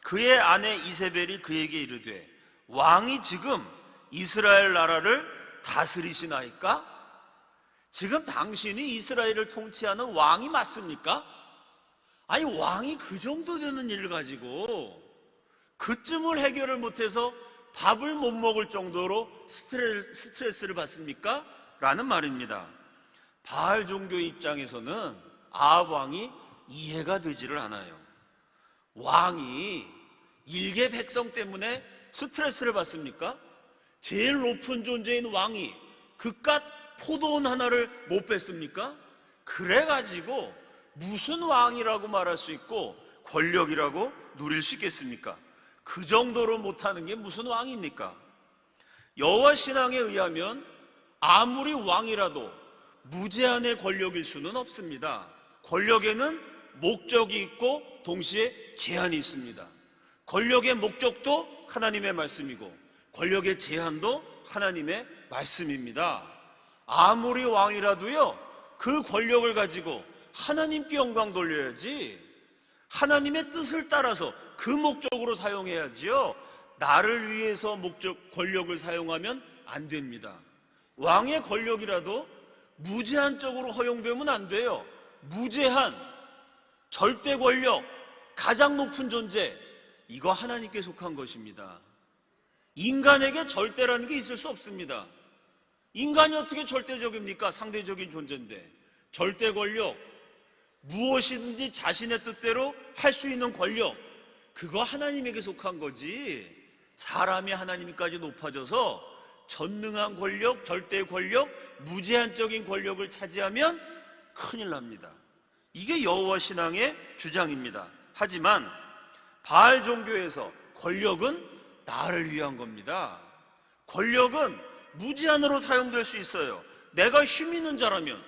그의 아내 이세벨이 그에게 이르되 왕이 지금 이스라엘 나라를 다스리시나이까? 지금 당신이 이스라엘을 통치하는 왕이 맞습니까? 아니, 왕이 그 정도 되는 일을 가지고 그쯤을 해결을 못해서 밥을 못 먹을 정도로 스트레스를 받습니까? 라는 말입니다. 바알 종교의 입장에서는 아합 왕이 이해가 되지를 않아요. 왕이 일개 백성 때문에 스트레스를 받습니까? 제일 높은 존재인 왕이 그깟 포도원 하나를 못 뺐습니까? 그래가지고 무슨 왕이라고 말할 수 있고 권력이라고 누릴 수 있겠습니까? 그 정도로 못하는 게 무슨 왕입니까? 여호와 신앙에 의하면 아무리 왕이라도 무제한의 권력일 수는 없습니다. 권력에는 목적이 있고 동시에 제한이 있습니다. 권력의 목적도 하나님의 말씀이고 권력의 제한도 하나님의 말씀입니다. 아무리 왕이라도요, 그 권력을 가지고 하나님께 영광 돌려야지, 하나님의 뜻을 따라서 그 목적으로 사용해야지요. 나를 위해서 권력을 사용하면 안 됩니다. 왕의 권력이라도 무제한적으로 허용되면 안 돼요. 무제한, 절대 권력, 가장 높은 존재, 이거 하나님께 속한 것입니다. 인간에게 절대라는 게 있을 수 없습니다. 인간이 어떻게 절대적입니까? 상대적인 존재인데. 절대 권력, 무엇이든지 자신의 뜻대로 할 수 있는 권력, 그거 하나님에게 속한 거지. 사람이 하나님까지 높아져서 전능한 권력, 절대 권력, 무제한적인 권력을 차지하면 큰일 납니다. 이게 여호와 신앙의 주장입니다. 하지만 바알 종교에서 권력은 나를 위한 겁니다. 권력은 무제한으로 사용될 수 있어요. 내가 힘 있는 자라면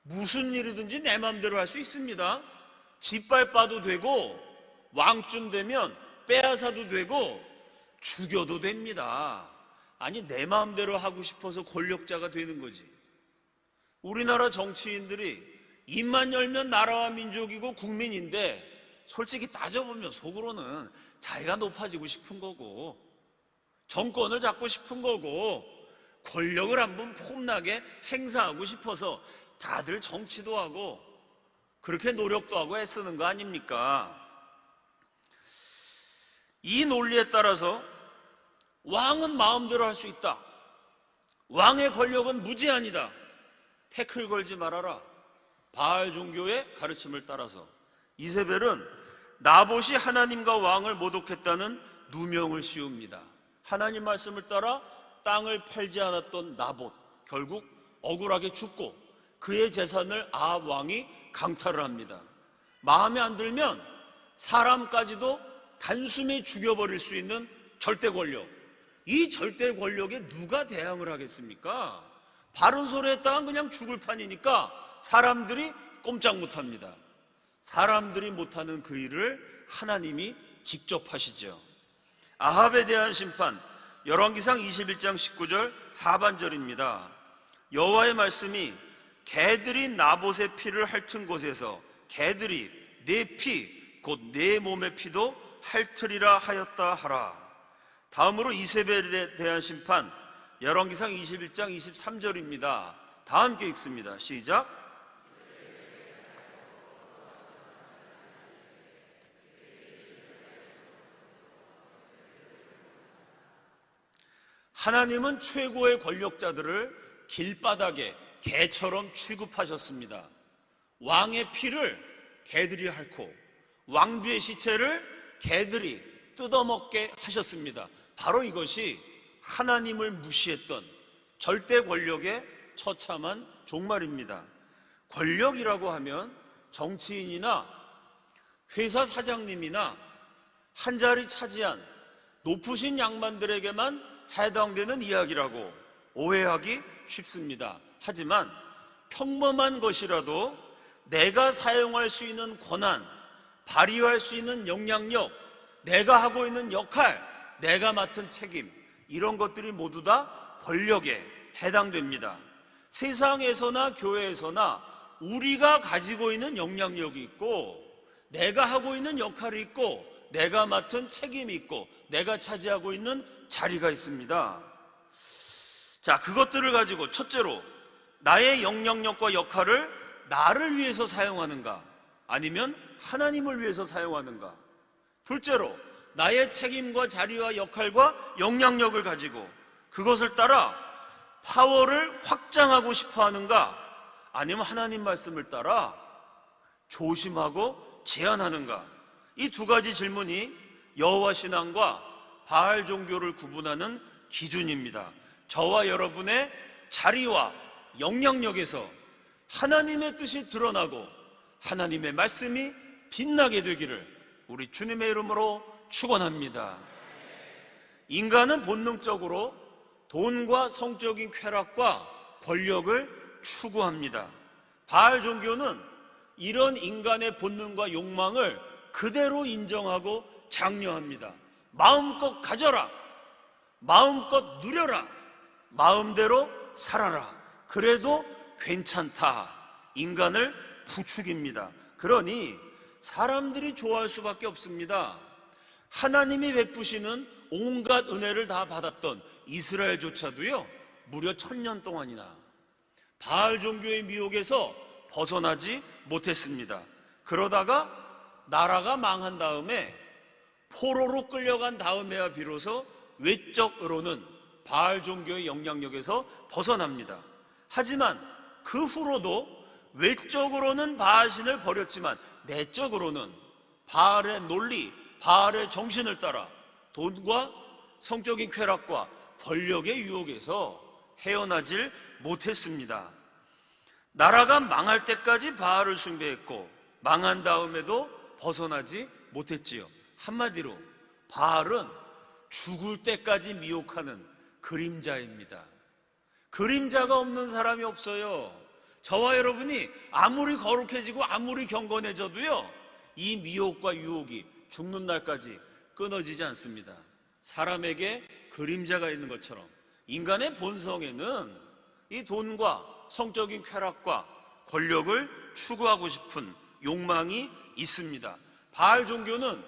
무슨 일이든지 내 마음대로 할 수 있습니다. 짓밟아도 되고, 왕쯤 되면 빼앗아도 되고, 죽여도 됩니다. 아니, 내 마음대로 하고 싶어서 권력자가 되는 거지. 우리나라 정치인들이 입만 열면 나라와 민족이고 국민인데, 솔직히 따져보면 속으로는 자기가 높아지고 싶은 거고, 정권을 잡고 싶은 거고, 권력을 한번 폼나게 행사하고 싶어서 다들 정치도 하고 그렇게 노력도 하고 애쓰는 거 아닙니까? 이 논리에 따라서 왕은 마음대로 할 수 있다. 왕의 권력은 무제한이다. 태클 걸지 말아라. 바알 종교의 가르침을 따라서 이세벨은 나봇이 하나님과 왕을 모독했다는 누명을 씌웁니다. 하나님 말씀을 따라 땅을 팔지 않았던 나봇, 결국 억울하게 죽고 그의 재산을 아합 왕이 강탈을 합니다. 마음에 안 들면 사람까지도 단숨에 죽여버릴 수 있는 절대 권력, 이 절대 권력에 누가 대항을 하겠습니까? 바른 소리 했다간 그냥 죽을 판이니까 사람들이 꼼짝 못합니다. 사람들이 못하는 그 일을 하나님이 직접 하시죠. 아합에 대한 심판, 열왕기상 21장 19절 하반절입니다. 여호와의 말씀이 개들이 나봇의 피를 핥은 곳에서 개들이 내 피, 곧 내 몸의 피도 핥으리라 하였다 하라. 다음으로 이세벨에 대한 심판, 열왕기상 21장 23절입니다. 다 함께 읽습니다. 시작. 하나님은 최고의 권력자들을 길바닥에 개처럼 취급하셨습니다. 왕의 피를 개들이 핥고 왕비의 시체를 개들이 뜯어먹게 하셨습니다. 바로 이것이 하나님을 무시했던 절대 권력의 처참한 종말입니다. 권력이라고 하면 정치인이나 회사 사장님이나 한 자리 차지한 높으신 양반들에게만 해당되는 이야기라고 오해하기 쉽습니다. 하지만 평범한 것이라도 내가 사용할 수 있는 권한, 발휘할 수 있는 영향력, 내가 하고 있는 역할, 내가 맡은 책임, 이런 것들이 모두 다 권력에 해당됩니다. 세상에서나 교회에서나 우리가 가지고 있는 영향력이 있고, 내가 하고 있는 역할이 있고, 내가 맡은 책임이 있고, 내가 차지하고 있는 자리가 있습니다. 자, 그것들을 가지고 첫째로 나의 영향력과 역할을 나를 위해서 사용하는가, 아니면 하나님을 위해서 사용하는가. 둘째로 나의 책임과 자리와 역할과 영향력을 가지고 그것을 따라 파워를 확장하고 싶어 하는가, 아니면 하나님 말씀을 따라 조심하고 제한하는가. 이 두 가지 질문이 여호와 신앙과 바알 종교를 구분하는 기준입니다. 저와 여러분의 자리와 영향력에서 하나님의 뜻이 드러나고 하나님의 말씀이 빛나게 되기를 우리 주님의 이름으로 축원합니다. 인간은 본능적으로 돈과 성적인 쾌락과 권력을 추구합니다. 바알 종교는 이런 인간의 본능과 욕망을 그대로 인정하고 장려합니다. 마음껏 가져라, 마음껏 누려라, 마음대로 살아라, 그래도 괜찮다. 인간을 부추깁니다. 그러니 사람들이 좋아할 수밖에 없습니다. 하나님이 베푸시는 온갖 은혜를 다 받았던 이스라엘조차도요, 무려 1000년 동안이나 바알 종교의 미혹에서 벗어나지 못했습니다. 그러다가 나라가 망한 다음에, 포로로 끌려간 다음에야 비로소 외적으로는 바알 종교의 영향력에서 벗어납니다. 하지만 그 후로도 외적으로는 바알신을 버렸지만 내적으로는 바알의 논리, 바알의 정신을 따라 돈과 성적인 쾌락과 권력의 유혹에서 헤어나질 못했습니다. 나라가 망할 때까지 바알을 숭배했고 망한 다음에도 벗어나지 못했지요. 한마디로 바알은 죽을 때까지 미혹하는 그림자입니다. 그림자가 없는 사람이 없어요. 저와 여러분이 아무리 거룩해지고 아무리 경건해져도요, 이 미혹과 유혹이 죽는 날까지 끊어지지 않습니다. 사람에게 그림자가 있는 것처럼 인간의 본성에는 이 돈과 성적인 쾌락과 권력을 추구하고 싶은 욕망이 있습니다. 바알 종교는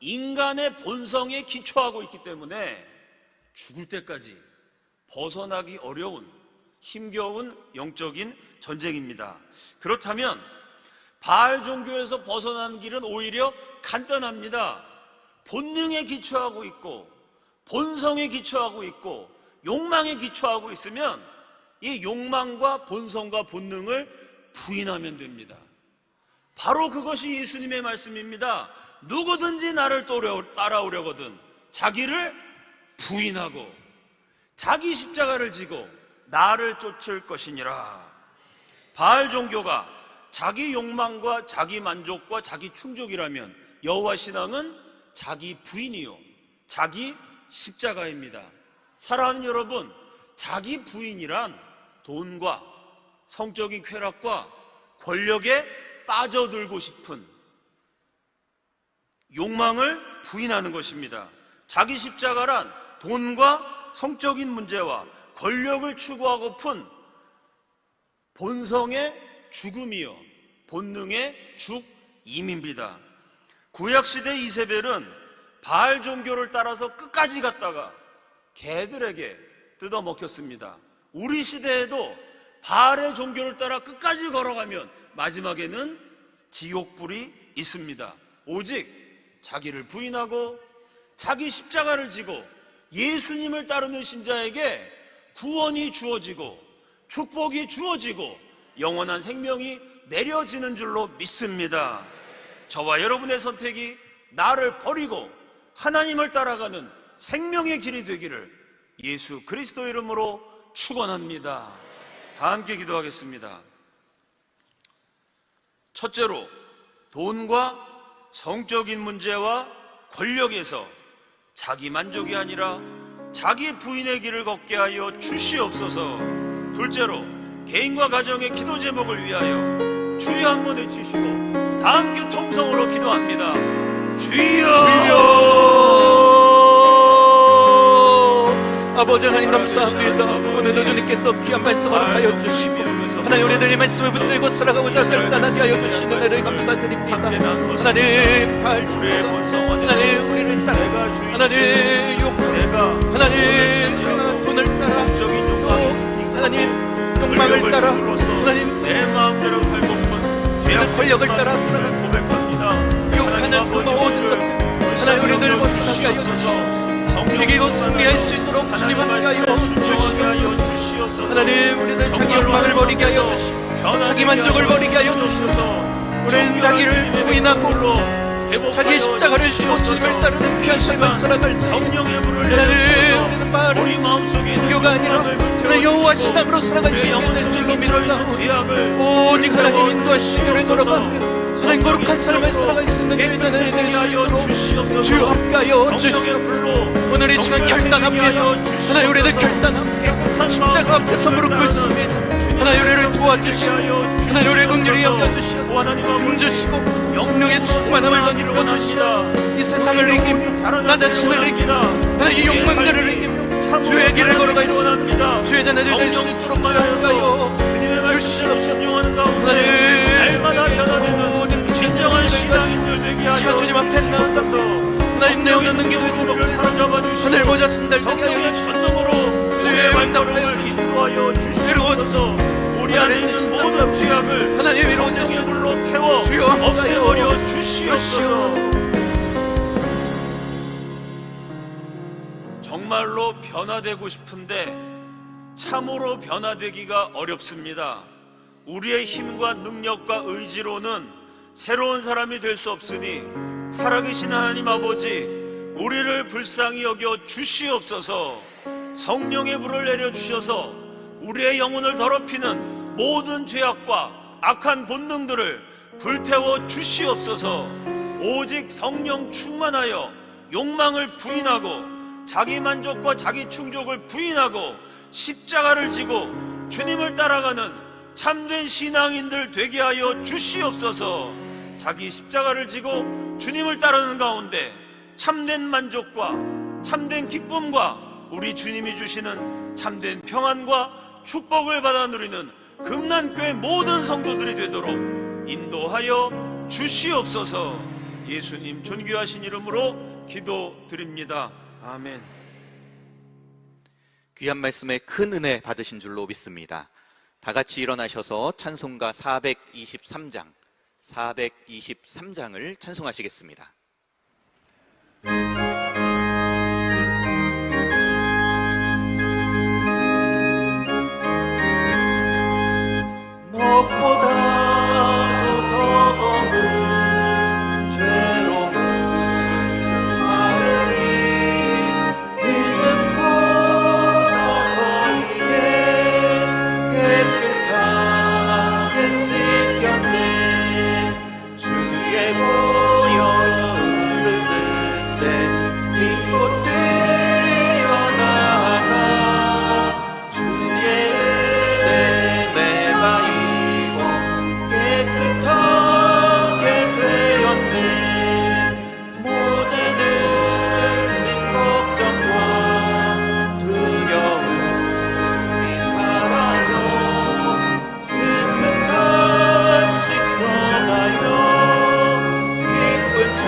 인간의 본성에 기초하고 있기 때문에 죽을 때까지 벗어나기 어려운 힘겨운 영적인 전쟁입니다. 그렇다면 바알 종교에서 벗어나는 길은 오히려 간단합니다. 본능에 기초하고 있고 본성에 기초하고 있고 욕망에 기초하고 있으면 이 욕망과 본성과 본능을 부인하면 됩니다. 바로 그것이 예수님의 말씀입니다. 누구든지 나를 따라오려거든 자기를 부인하고 자기 십자가를 지고 나를 쫓을 것이니라. 바알 종교가 자기 욕망과 자기 만족과 자기 충족이라면 여호와 신앙은 자기 부인이요 자기 십자가입니다. 사랑하는 여러분, 자기 부인이란 돈과 성적인 쾌락과 권력에 빠져들고 싶은 욕망을 부인하는 것입니다. 자기 십자가란 돈과 성적인 문제와 권력을 추구하고픈 본성의 죽음이요 본능의 죽임입니다. 구약시대 이세벨은 바알 종교를 따라서 끝까지 갔다가 개들에게 뜯어먹혔습니다. 우리 시대에도 바알의 종교를 따라 끝까지 걸어가면 마지막에는 지옥불이 있습니다. 오직 자기를 부인하고 자기 십자가를 지고 예수님을 따르는 신자에게 구원이 주어지고 축복이 주어지고 영원한 생명이 내려지는 줄로 믿습니다. 저와 여러분의 선택이 나를 버리고 하나님을 따라가는 생명의 길이 되기를 예수 그리스도 이름으로 축원합니다. 다 함께 기도하겠습니다. 첫째로, 돈과 성적인 문제와 권력에서 자기 만족이 아니라 자기 부인의 길을 걷게 하여 주시옵소서. 둘째로, 개인과 가정의 기도 제목을 위하여 주여 한번 외치시고 다 함께 통성으로 기도합니다. 주여! 아버지 하나님 감사합니다. 오늘도 주님께서 귀한 말씀 허락하여 주시고 하나님 우리들이 말씀을 붙들고 살아가고자 결단하게 하여 주시는 은혜를 감사드립니다. 하나님 발두가 하나님 우리를 따라 하나님 욕구 하나님 돈을 따라 하나님 욕망을 따라 하나님 내 마음대로 살고픈 죄악 권력을 따라 살아가는 고백합니다. 욕하는 그 모든 것들 하나님 우리들 벗어나게 하여 주시옵소서. 이기고 승리할 수 있도록 주님 함께하여 주시옵소서. 하나님 우리들 자기 욕망을 버리게 하여 주시고 자기 만족을 버리게 하여 주시옵소서. 우리는 자기를 부인하고 자기의 십자가를 지고 주님을 따르는 귀한 삶을 살아갈 때 우리는 바로 종교가 아니라 하나님 여호와 신앙으로 살아갈 수 있게 될 줄로 믿사오니 오직 하나님 인도하시는 길을 걸어가며 하나님 거룩한 삶을 살아갈 수 있는 죄자는 될 수 있도록 주여 함께하여 주시옵소서. 오늘 이 시간 결단합니다. 하나님 우리들 결단합니다. 십자가 앞에서 무릎 꿇습니다. 하나님 우리를 도와주시고 하나님 우리를 긍휼히 여겨주시옵소서. 힘주시고 성령의 충만함을 넘겨주시다. 이 세상을 이기며 나 자신을 이기며 하나님 이 욕망들을 이기며 주의 길을 걸어갈 수 있는 주의 자녀들 될 수 있도록 주여 주시옵소서. 하나님 날마다 변화되는 진정한 신앙인들 되게 하여 주님 앞에 나아가서 하나님 내어놓는 기도의 제목을 사로잡아 주시고 하늘 보자 손들 성령의 전능으로 우리의 발걸음을 인도하여 주시옵소서. 우리 안에 있는 모든 죄악을 하나님 성령의 불로 태워 없애버려 주시옵소서. 정말로 변화되고 싶은데 참으로 변화되기가 어렵습니다. 우리의 힘과 능력과 의지로는 새로운 사람이 될 수 없으니 살아계신 하나님 아버지, 우리를 불쌍히 여겨 주시옵소서. 성령의 불을 내려주셔서 우리의 영혼을 더럽히는 모든 죄악과 악한 본능들을 불태워 주시옵소서. 오직 성령 충만하여 욕망을 부인하고 자기 만족과 자기 충족을 부인하고 십자가를 지고 주님을 따라가는 참된 신앙인들 되게 하여 주시옵소서. 자기 십자가를 지고 주님을 따르는 가운데 참된 만족과 참된 기쁨과 우리 주님이 주시는 참된 평안과 축복을 받아 누리는 금난교회 모든 성도들이 되도록 인도하여 주시옵소서. 예수님 존귀하신 이름으로 기도드립니다. 아멘. 귀한 말씀에 큰 은혜 받으신 줄로 믿습니다. 다 같이 일어나셔서 찬송가 423장을 찬송하시겠습니다. 무엇보다도 더 검은 죄로운 마음이 이름보다 더 이게 깨끗하게 씻겼네. 주의 보혈 흐르는데 믿고 뛰어나가 주의 은혜 내가 입어 깨끗하게 되었네. 모든 의심 걱정과 두려움이 사라져 스물탄씩 떠나요. 기쁜 참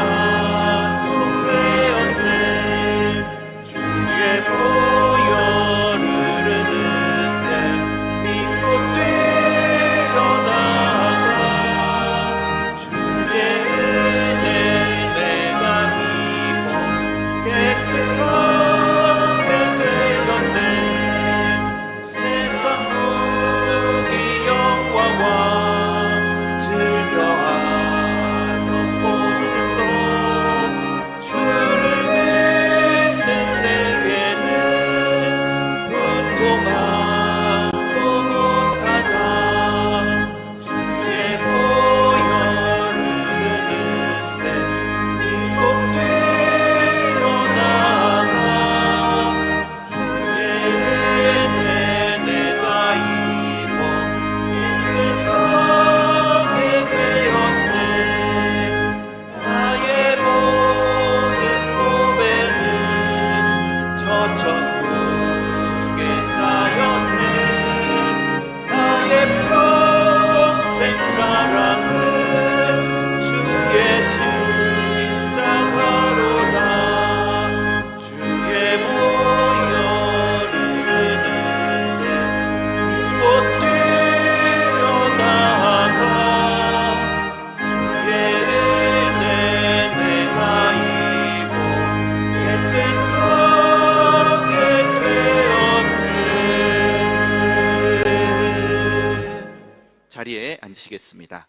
주시겠습니다.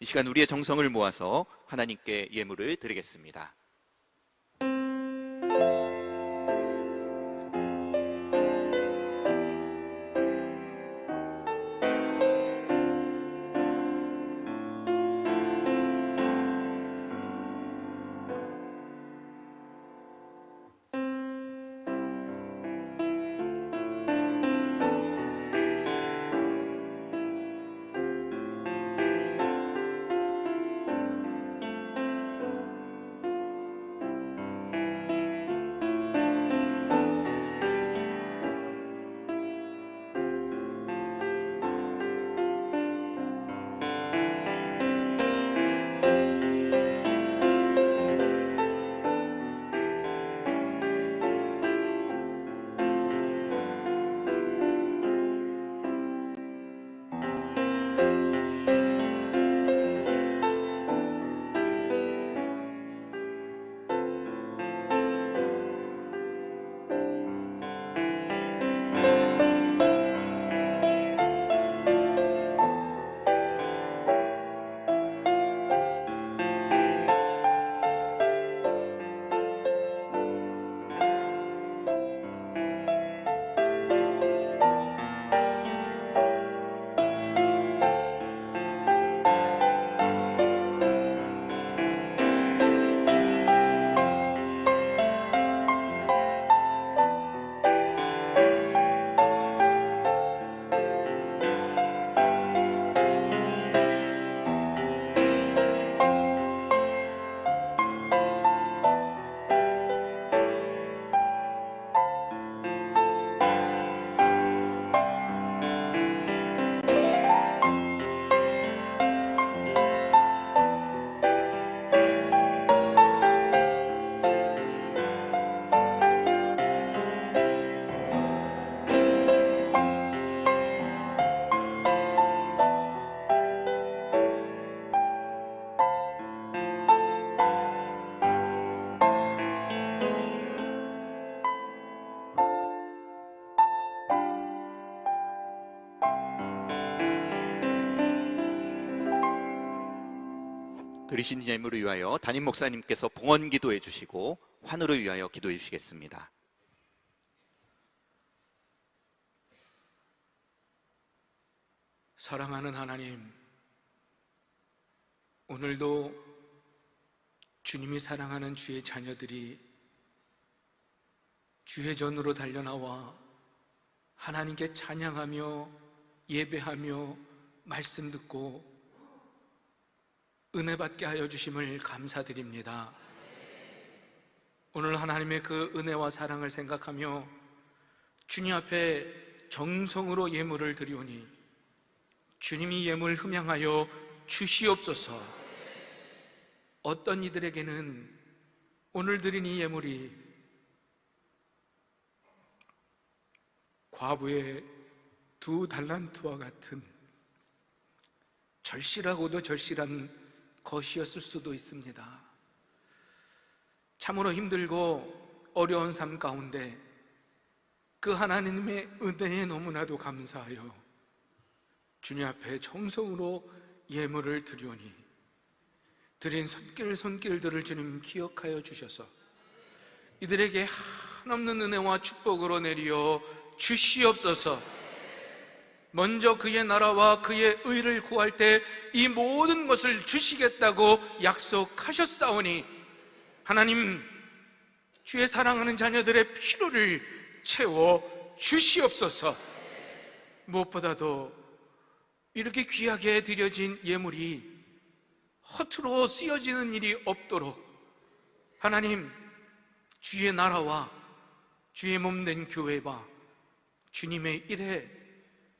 이 시간 우리의 정성을 모아서 하나님께 예물을 드리겠습니다. 드리신 예물을 위하여 담임 목사님께서 봉헌 기도해 주시고 환우를 위하여 기도해 주시겠습니다. 사랑하는 하나님, 오늘도 주님이 사랑하는 주의 자녀들이 주의 전으로 달려나와 하나님께 찬양하며 예배하며 말씀 듣고 은혜 받게 하여 주심을 감사드립니다. 오늘 하나님의 그 은혜와 사랑을 생각하며 주님 앞에 정성으로 예물을 드리오니 주님이 예물 흠양하여 주시옵소서. 어떤 이들에게는 오늘 드린 이 예물이 과부의 2달란트와 같은 절실하고도 절실한 것이었을 수도 있습니다. 참으로 힘들고 어려운 삶 가운데 그 하나님의 은혜에 너무나도 감사하여 주님 앞에 정성으로 예물을 드리오니 드린 손길들을 주님 기억하여 주셔서 이들에게 한없는 은혜와 축복으로 내리어 주시옵소서. 먼저 그의 나라와 그의 의를 구할 때 이 모든 것을 주시겠다고 약속하셨사오니 하나님, 주의 사랑하는 자녀들의 필요를 채워 주시옵소서. 무엇보다도 이렇게 귀하게 드려진 예물이 허투루 쓰여지는 일이 없도록 하나님, 주의 나라와 주의 몸된 교회와 주님의 일에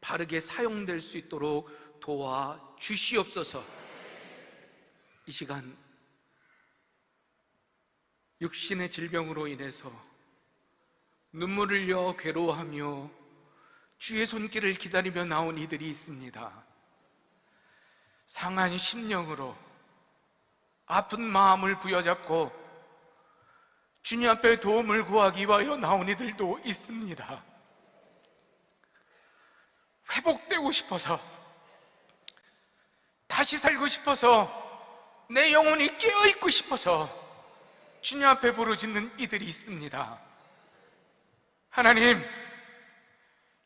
바르게 사용될 수 있도록 도와 주시옵소서. 이 시간 육신의 질병으로 인해서 눈물을 흘려 괴로워하며 주의 손길을 기다리며 나온 이들이 있습니다. 상한 심령으로 아픈 마음을 부여잡고 주님 앞에 도움을 구하기 위하여 나온 이들도 있습니다. 회복되고 싶어서 다시 살고 싶어서, 내 영혼이 깨어있고 싶어서 주님 앞에 부르짖는 이들이 있습니다. 하나님,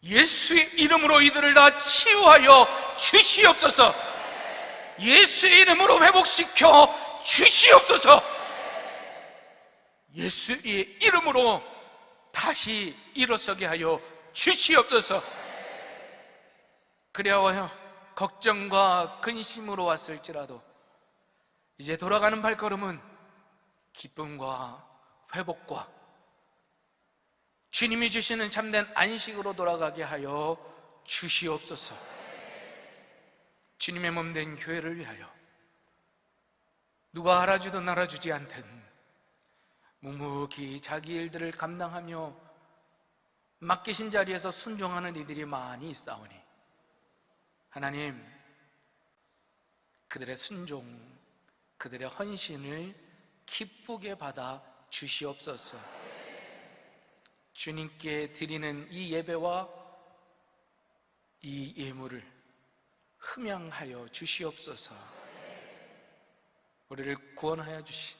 예수의 이름으로 이들을 다 치유하여 주시옵소서. 예수의 이름으로 회복시켜 주시옵소서. 예수의 이름으로 다시 일어서게 하여 주시옵소서. 그리하여 걱정과 근심으로 왔을지라도 이제 돌아가는 발걸음은 기쁨과 회복과 주님이 주시는 참된 안식으로 돌아가게 하여 주시옵소서. 주님의 몸 된 교회를 위하여 누가 알아주든 알아주지 않든 묵묵히 자기 일들을 감당하며 맡기신 자리에서 순종하는 이들이 많이 있사오니 하나님, 그들의 순종, 그들의 헌신을 기쁘게 받아 주시옵소서. 주님께 드리는 이 예배와 이 예물을 흠양하여 주시옵소서. 우리를 구원하여 주신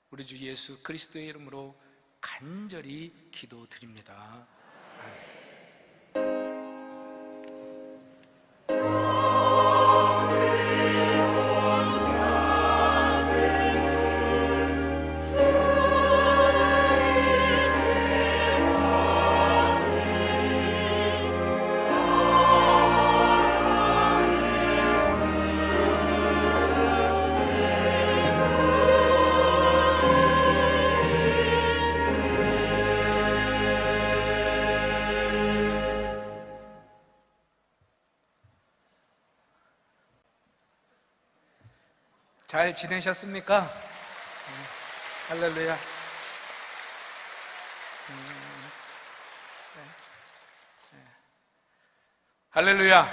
우리 주 예수 그리스도의 이름으로 간절히 기도드립니다. 아멘. 잘 지내셨습니까? 할렐루야. 할렐루야.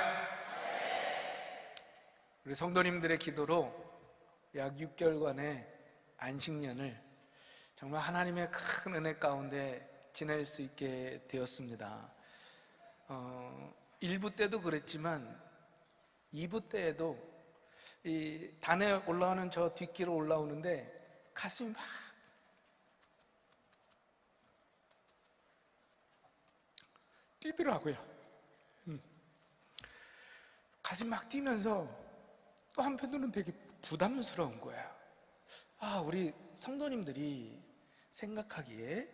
우리 성도님들의 기도로 약 6개월간의 안식년을 정말 하나님의 큰 은혜 가운데 지낼 수 있게 되었습니다. 1부 때도 그랬지만 2부 때에도 이 단에 올라오는 저 뒷길을 올라오는데 가슴이 막 뛰더라고요. 가슴이 막 뛰면서 또 한편으로는 되게 부담스러운 거야. 아, 우리 성도님들이 생각하기에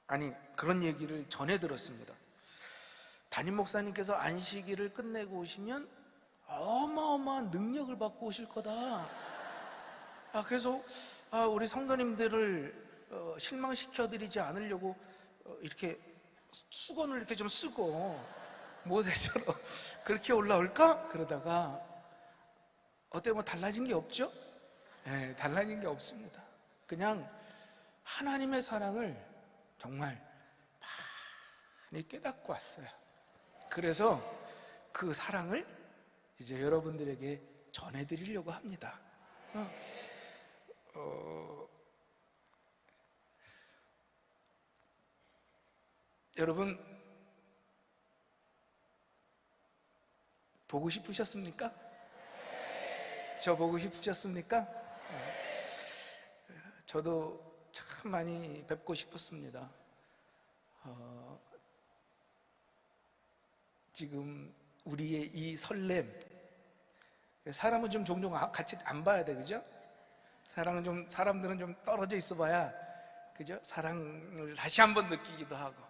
아니 그런 얘기를 전해 들었습니다. 담임 목사님께서 안식일을 끝내고 오시면 어마어마한 능력을 받고 오실 거다. 그래서 우리 성도님들을 실망시켜드리지 않으려고 이렇게 수건을 이렇게 좀 쓰고 모세처럼 그렇게 올라올까? 그러다가 어때 뭐 달라진 게 없죠? 네, 달라진 게 없습니다. 그냥 하나님의 사랑을 정말 많이 깨닫고 왔어요. 그래서 그 사랑을 이제 여러분들에게 전해드리려고 합니다. 여러분 보고 싶으셨습니까? 저 보고 싶으셨습니까? 저도 참 많이 뵙고 싶었습니다. 지금 우리의 이 설렘, 사람은 좀 종종 같이 안 봐야 돼, 그죠? 사람들은 좀 떨어져 있어 봐야, 그죠? 사랑을 다시 한번 느끼기도 하고,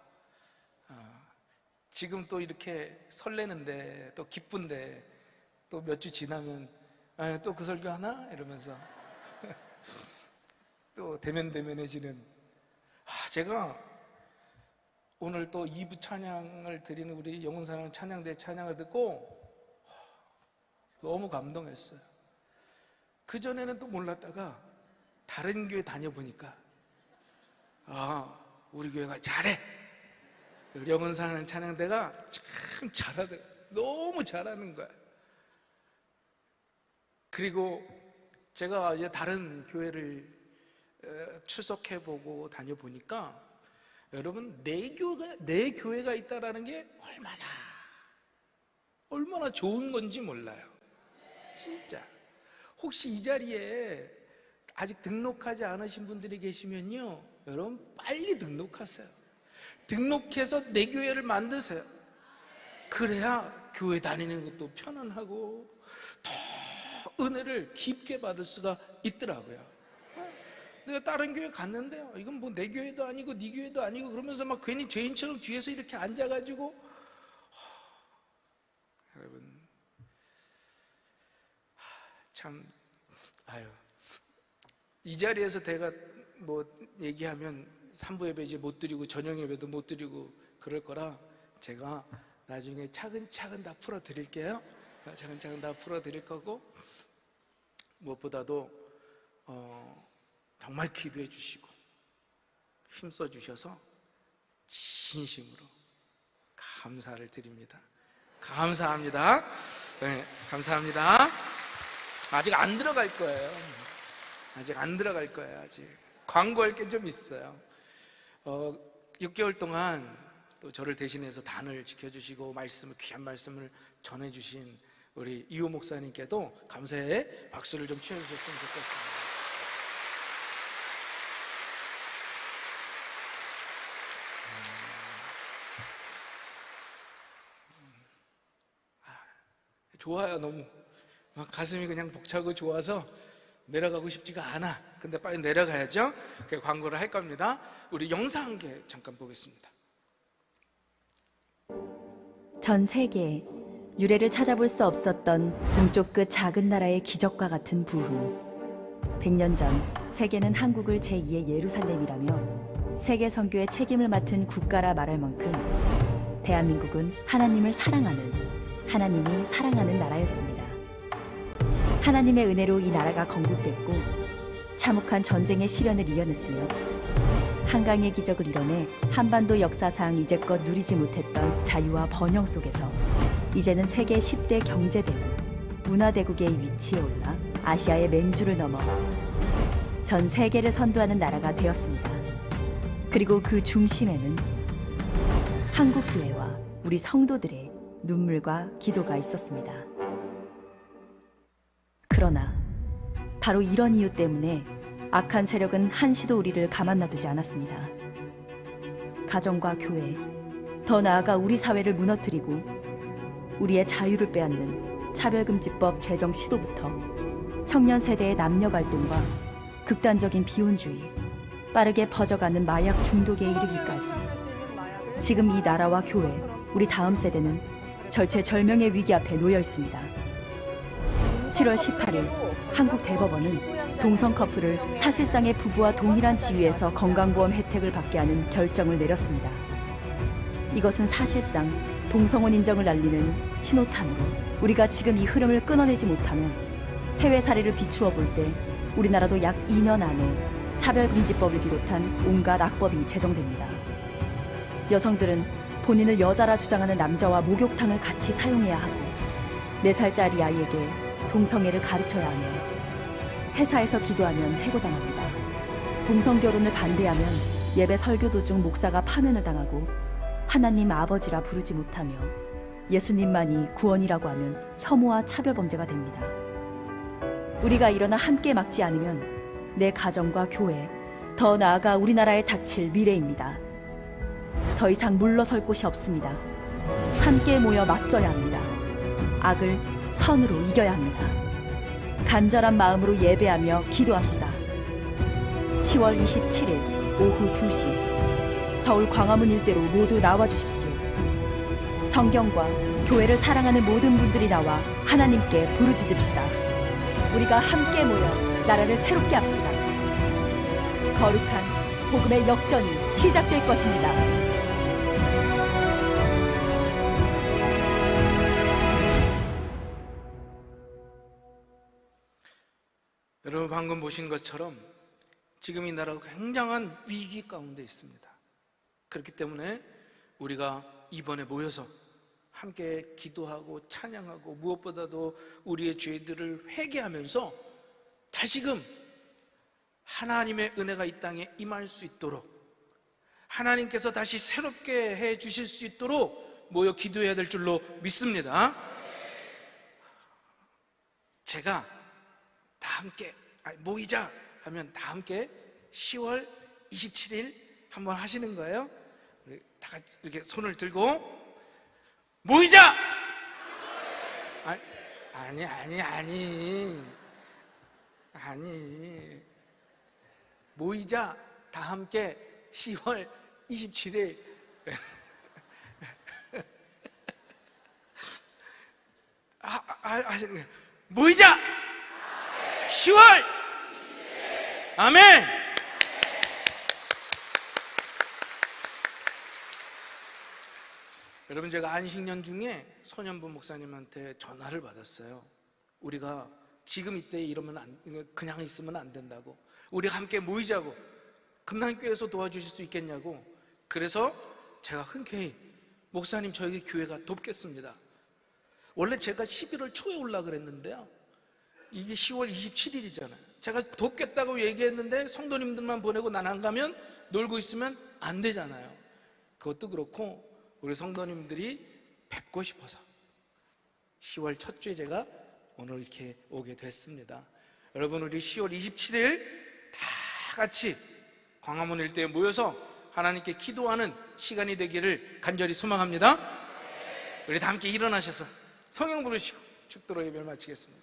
지금 또 이렇게 설레는데, 또 기쁜데, 또 몇 주 지나면, 또 그 설교 하나? 이러면서, 또 대면대면해지는, 제가 오늘 또 2부 찬양을 드리는 우리 영혼사랑 찬양대 찬양을 듣고 너무 감동했어요. 그전에는 또 몰랐다가 다른 교회 다녀보니까 우리 교회가 잘해. 우리 영혼사랑 찬양대가 참 잘하더라고요. 너무 잘하는 거야. 그리고 제가 이제 다른 교회를 출석해보고 다녀보니까 여러분, 내 교회가 있다라는 게 얼마나 좋은 건지 몰라요. 진짜. 혹시 이 자리에 아직 등록하지 않으신 분들이 계시면요, 여러분 빨리 등록하세요. 등록해서 내 교회를 만드세요. 그래야 교회 다니는 것도 편안하고 더 은혜를 깊게 받을 수가 있더라고요. 내가 다른 교회 갔는데요, 이건 뭐 내 교회도 아니고 네 교회도 아니고 그러면서 막 괜히 죄인처럼 뒤에서 이렇게 앉아가지고 여러분 참 이 자리에서 제가 뭐 얘기하면 산부 예배 이제 못 드리고 저녁 예배도 못 드리고 그럴 거라 제가 나중에 차근차근 다 풀어 드릴게요. 차근차근 다 풀어 드릴 거고, 무엇보다도 정말 기도해 주시고 힘써 주셔서 진심으로 감사를 드립니다. 감사합니다. 네, 감사합니다. 아직 안 들어갈 거예요. 아직 안 들어갈 거예요. 아직 광고할 게 좀 있어요. 6개월 동안 또 저를 대신해서 단을 지켜주시고 귀한 말씀을 전해주신 우리 이호 목사님께도 감사의 박수를 좀 치워주셨으면 좋겠습니다. 좋아요. 너무 막 가슴이 그냥 벅차고 좋아서 내려가고 싶지가 않아. 근데 빨리 내려가야죠. 그 광고를 할 겁니다. 우리 영상 한 개 잠깐 보겠습니다. 전 세계에 유래를 찾아볼 수 없었던 동쪽 끝 작은 나라의 기적과 같은 부흥. 100년 전 세계는 한국을 제2의 예루살렘이라며 세계 선교의 책임을 맡은 국가라 말할 만큼 대한민국은 하나님을 사랑하는, 하나님이 사랑하는 나라였습니다. 하나님의 은혜로 이 나라가 건국됐고 참혹한 전쟁의 시련을 이겨냈으며 한강의 기적을 이뤄내 한반도 역사상 이제껏 누리지 못했던 자유와 번영 속에서 이제는 세계 10대 경제대국, 문화대국의 위치에 올라 아시아의 맹주를 넘어 전 세계를 선도하는 나라가 되었습니다. 그리고 그 중심에는 한국교회와 우리 성도들의 눈물과 기도가 있었습니다. 그러나 바로 이런 이유 때문에 악한 세력은 한시도 우리를 가만 놔두지 않았습니다. 가정과 교회, 더 나아가 우리 사회를 무너뜨리고 우리의 자유를 빼앗는 차별금지법 제정 시도부터 청년 세대의 남녀 갈등과 극단적인 비혼주의, 빠르게 퍼져가는 마약 중독에 이르기까지 지금 이 나라와 교회, 우리 다음 세대는 절체절명의 위기 앞에 놓여 있습니다. 7월 18일 한국 대법원은 동성 커플을 사실상의 부부와 동일한 지위에서 건강보험 혜택을 받게 하는 결정을 내렸습니다. 이것은 사실상 동성혼 인정을 날리는 신호탄으로 우리가 지금 이 흐름을 끊어내지 못하면 해외 사례를 비추어 볼 때 우리나라도 약 2년 안에 차별금지법을 비롯한 온갖 악법이 제정됩니다. 여성들은 본인을 여자라 주장하는 남자와 목욕탕을 같이 사용해야 하고 4살짜리 아이에게 동성애를 가르쳐야 하며 회사에서 기도하면 해고당합니다. 동성결혼을 반대하면 예배 설교 도중 목사가 파면을 당하고 하나님 아버지라 부르지 못하며 예수님만이 구원이라고 하면 혐오와 차별범죄가 됩니다. 우리가 일어나 함께 막지 않으면 내 가정과 교회, 더 나아가 우리나라에 닥칠 미래입니다. 더 이상 물러설 곳이 없습니다. 함께 모여 맞서야 합니다. 악을 선으로 이겨야 합니다. 간절한 마음으로 예배하며 기도합시다. 10월 27일 오후 2시 서울 광화문 일대로 모두 나와주십시오. 성경과 교회를 사랑하는 모든 분들이 나와 하나님께 부르짖읍시다. 우리가 함께 모여 나라를 새롭게 합시다. 거룩한 복음의 역전이 시작될 것입니다. 여러분 방금 보신 것처럼 지금 이 나라가 굉장한 위기 가운데 있습니다. 그렇기 때문에 우리가 이번에 모여서 함께 기도하고 찬양하고 무엇보다도 우리의 죄들을 회개하면서 다시금 하나님의 은혜가 이 땅에 임할 수 있도록 하나님께서 다시 새롭게 해 주실 수 있도록 모여 기도해야 될 줄로 믿습니다. 제가 다 함께 모이자 하면 다 함께 10월 27일 한번 하시는 거예요. 우리 다 같이 이렇게 손을 들고 모이자! 아니 모이자 다 함께 10월 27일 하시는 거예요. 모이자 10월 아멘. 여러분, 제가 안식년 중에 소년부 목사님한테 전화를 받았어요. 우리가 지금 이때 이러면 그냥 있으면 안 된다고, 우리가 함께 모이자고, 금난교회에서 도와주실 수 있겠냐고. 그래서 제가 흔쾌히 목사님, 저희 교회가 돕겠습니다. 원래 제가 11월 초에 올라 그랬는데요, 이게 10월 27일이잖아요. 제가 돕겠다고 얘기했는데 성도님들만 보내고 난 안 가면, 놀고 있으면 안 되잖아요. 그것도 그렇고 우리 성도님들이 뵙고 싶어서 10월 첫 주에 제가 오늘 이렇게 오게 됐습니다. 여러분, 우리 10월 27일 다 같이 광화문 일대에 모여서 하나님께 기도하는 시간이 되기를 간절히 소망합니다. 우리 다 함께 일어나셔서 성령 부르시고 축도로 예배를 마치겠습니다.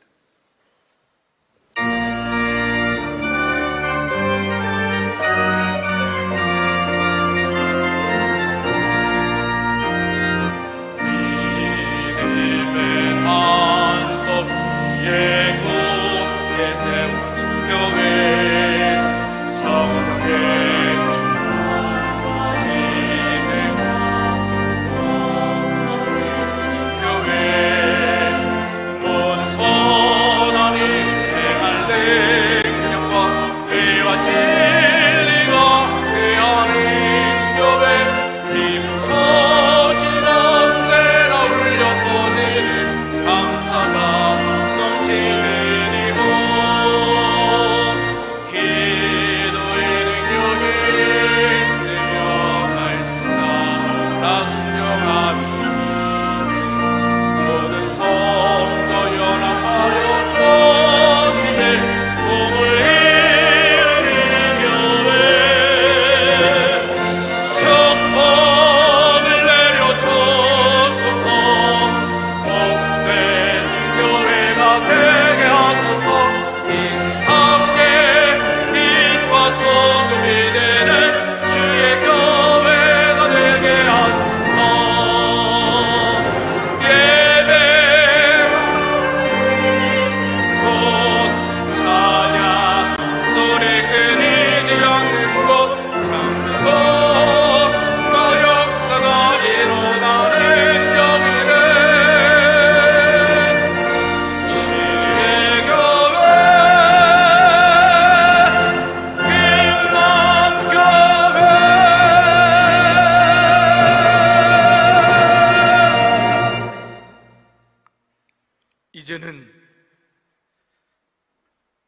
이제는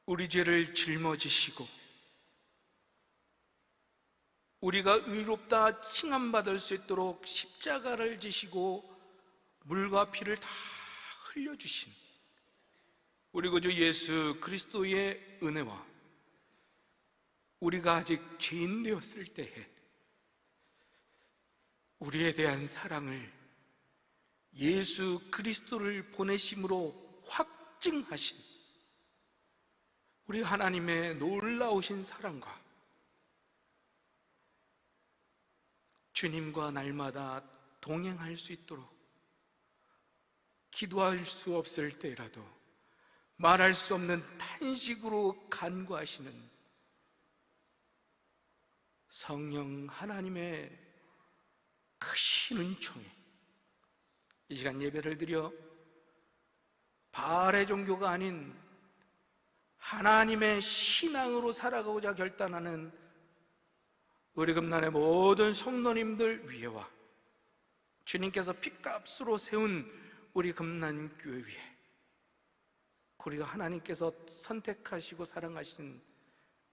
우리 죄를 짊어지시고 우리가 의롭다 칭함받을 수 있도록 십자가를 지시고 물과 피를 다 흘려주신 우리 구주 예수 그리스도의 은혜와 우리가 아직 죄인 되었을 때에 우리에 대한 사랑을 예수 그리스도를 보내심으로 확증하신 우리 하나님의 놀라우신 사랑과 주님과 날마다 동행할 수 있도록 기도할 수 없을 때라도 말할 수 없는 탄식으로 간구하시는 성령 하나님의 크신 은총에 이 시간 예배를 드려 바알의 종교가 아닌 하나님의 신앙으로 살아가고자 결단하는 우리 금난의 모든 성도님들 위에와 주님께서 핏값으로 세운 우리 금난교회 위에 우리가 하나님께서 선택하시고 사랑하신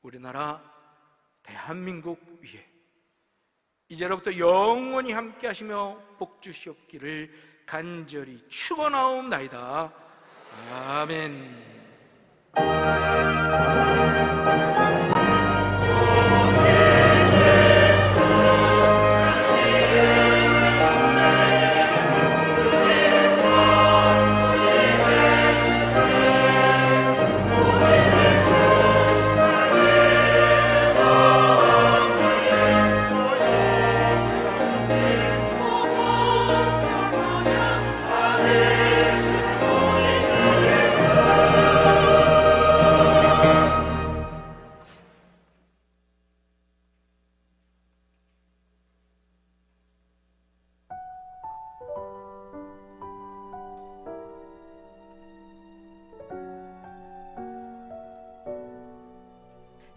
우리나라 대한민국 위에 이제로부터 영원히 함께 하시며 복 주시옵기를 간절히 축원하옵나이다. 아멘.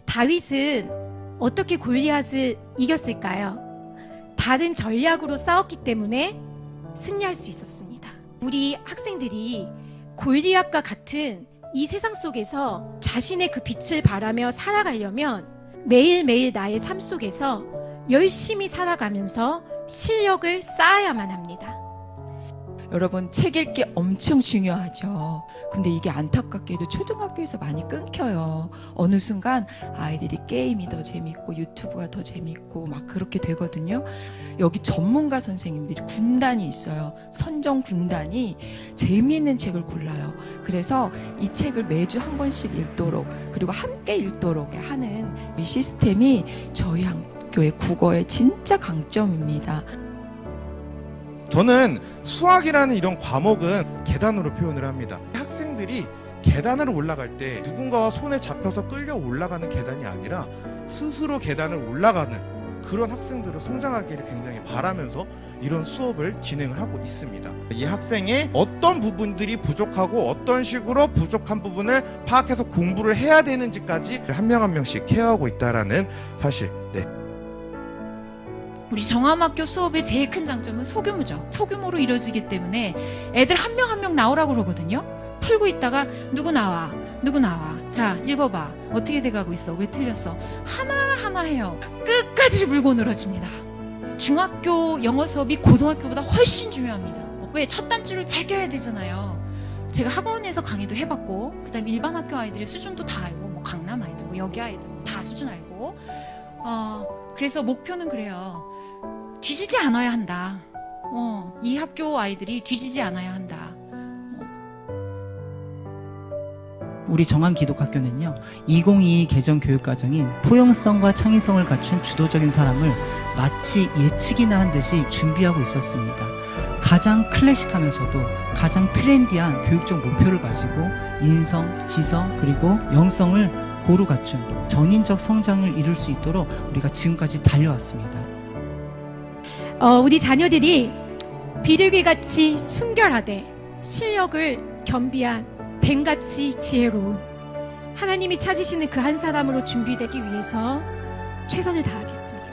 다윗은 어떻게 골리앗을 이겼을까요? 다른 전략으로 싸웠기 때문에 승리할 수 있었습니다. 우리 학생들이 골리앗과 같은 이 세상 속에서 자신의 그 빛을 바라며 살아가려면 매일매일 나의 삶 속에서 열심히 살아가면서 실력을 쌓아야만 합니다. 여러분, 책 읽기 엄청 중요하죠. 근데 이게 안타깝게도 초등학교에서 많이 끊겨요. 어느 순간 아이들이 게임이 더 재밌고 유튜브가 더 재밌고 막 그렇게 되거든요. 여기 전문가 선생님들이 군단이 있어요. 선정 군단이 재미있는 책을 골라요. 그래서 이 책을 매주 한 권씩 읽도록, 그리고 함께 읽도록 하는 이 시스템이 저희 학교의 국어의 진짜 강점입니다. 저는 수학이라는 이런 과목은 계단으로 표현을 합니다. 학생들이 계단을 올라갈 때 누군가와 손에 잡혀서 끌려 올라가는 계단이 아니라 스스로 계단을 올라가는 그런 학생들을 성장하기를 굉장히 바라면서 이런 수업을 진행을 하고 있습니다. 이 학생의 어떤 부분들이 부족하고 어떤 식으로 부족한 부분을 파악해서 공부를 해야 되는지까지 한 명 한 명씩 케어하고 있다라는 사실. 우리 정함학교 수업의 제일 큰 장점은 소규모죠. 소규모로 이루어지기 때문에 애들 한 명 한 명 나오라고 그러거든요. 풀고 있다가 누구 나와, 누구 나와. 자, 읽어봐. 어떻게 돼가고 있어? 왜 틀렸어? 하나하나 해요. 끝까지 물고 늘어집니다. 중학교 영어 수업이 고등학교보다 훨씬 중요합니다. 왜? 첫 단추를 잘 껴야 되잖아요. 제가 학원에서 강의도 해봤고, 그 다음에 일반 학교 아이들의 수준도 다 알고, 뭐 강남 아이들, 뭐 여기 아이들 다 수준 알고, 그래서 목표는 그래요. 뒤지지 않아야 한다. 이 학교 아이들이 뒤지지 않아야 한다. 우리 정함기독학교는요, 2022 개정 교육과정인 포용성과 창의성을 갖춘 주도적인 사람을 마치 예측이나 한 듯이 준비하고 있었습니다. 가장 클래식하면서도 가장 트렌디한 교육적 목표를 가지고 인성, 지성, 그리고 영성을 고루 갖춘 전인적 성장을 이룰 수 있도록 우리가 지금까지 달려왔습니다. 우리 자녀들이 비둘기같이 순결하되 실력을 겸비한 뱀같이 지혜로운 하나님이 찾으시는 그 한 사람으로 준비되기 위해서 최선을 다하겠습니다.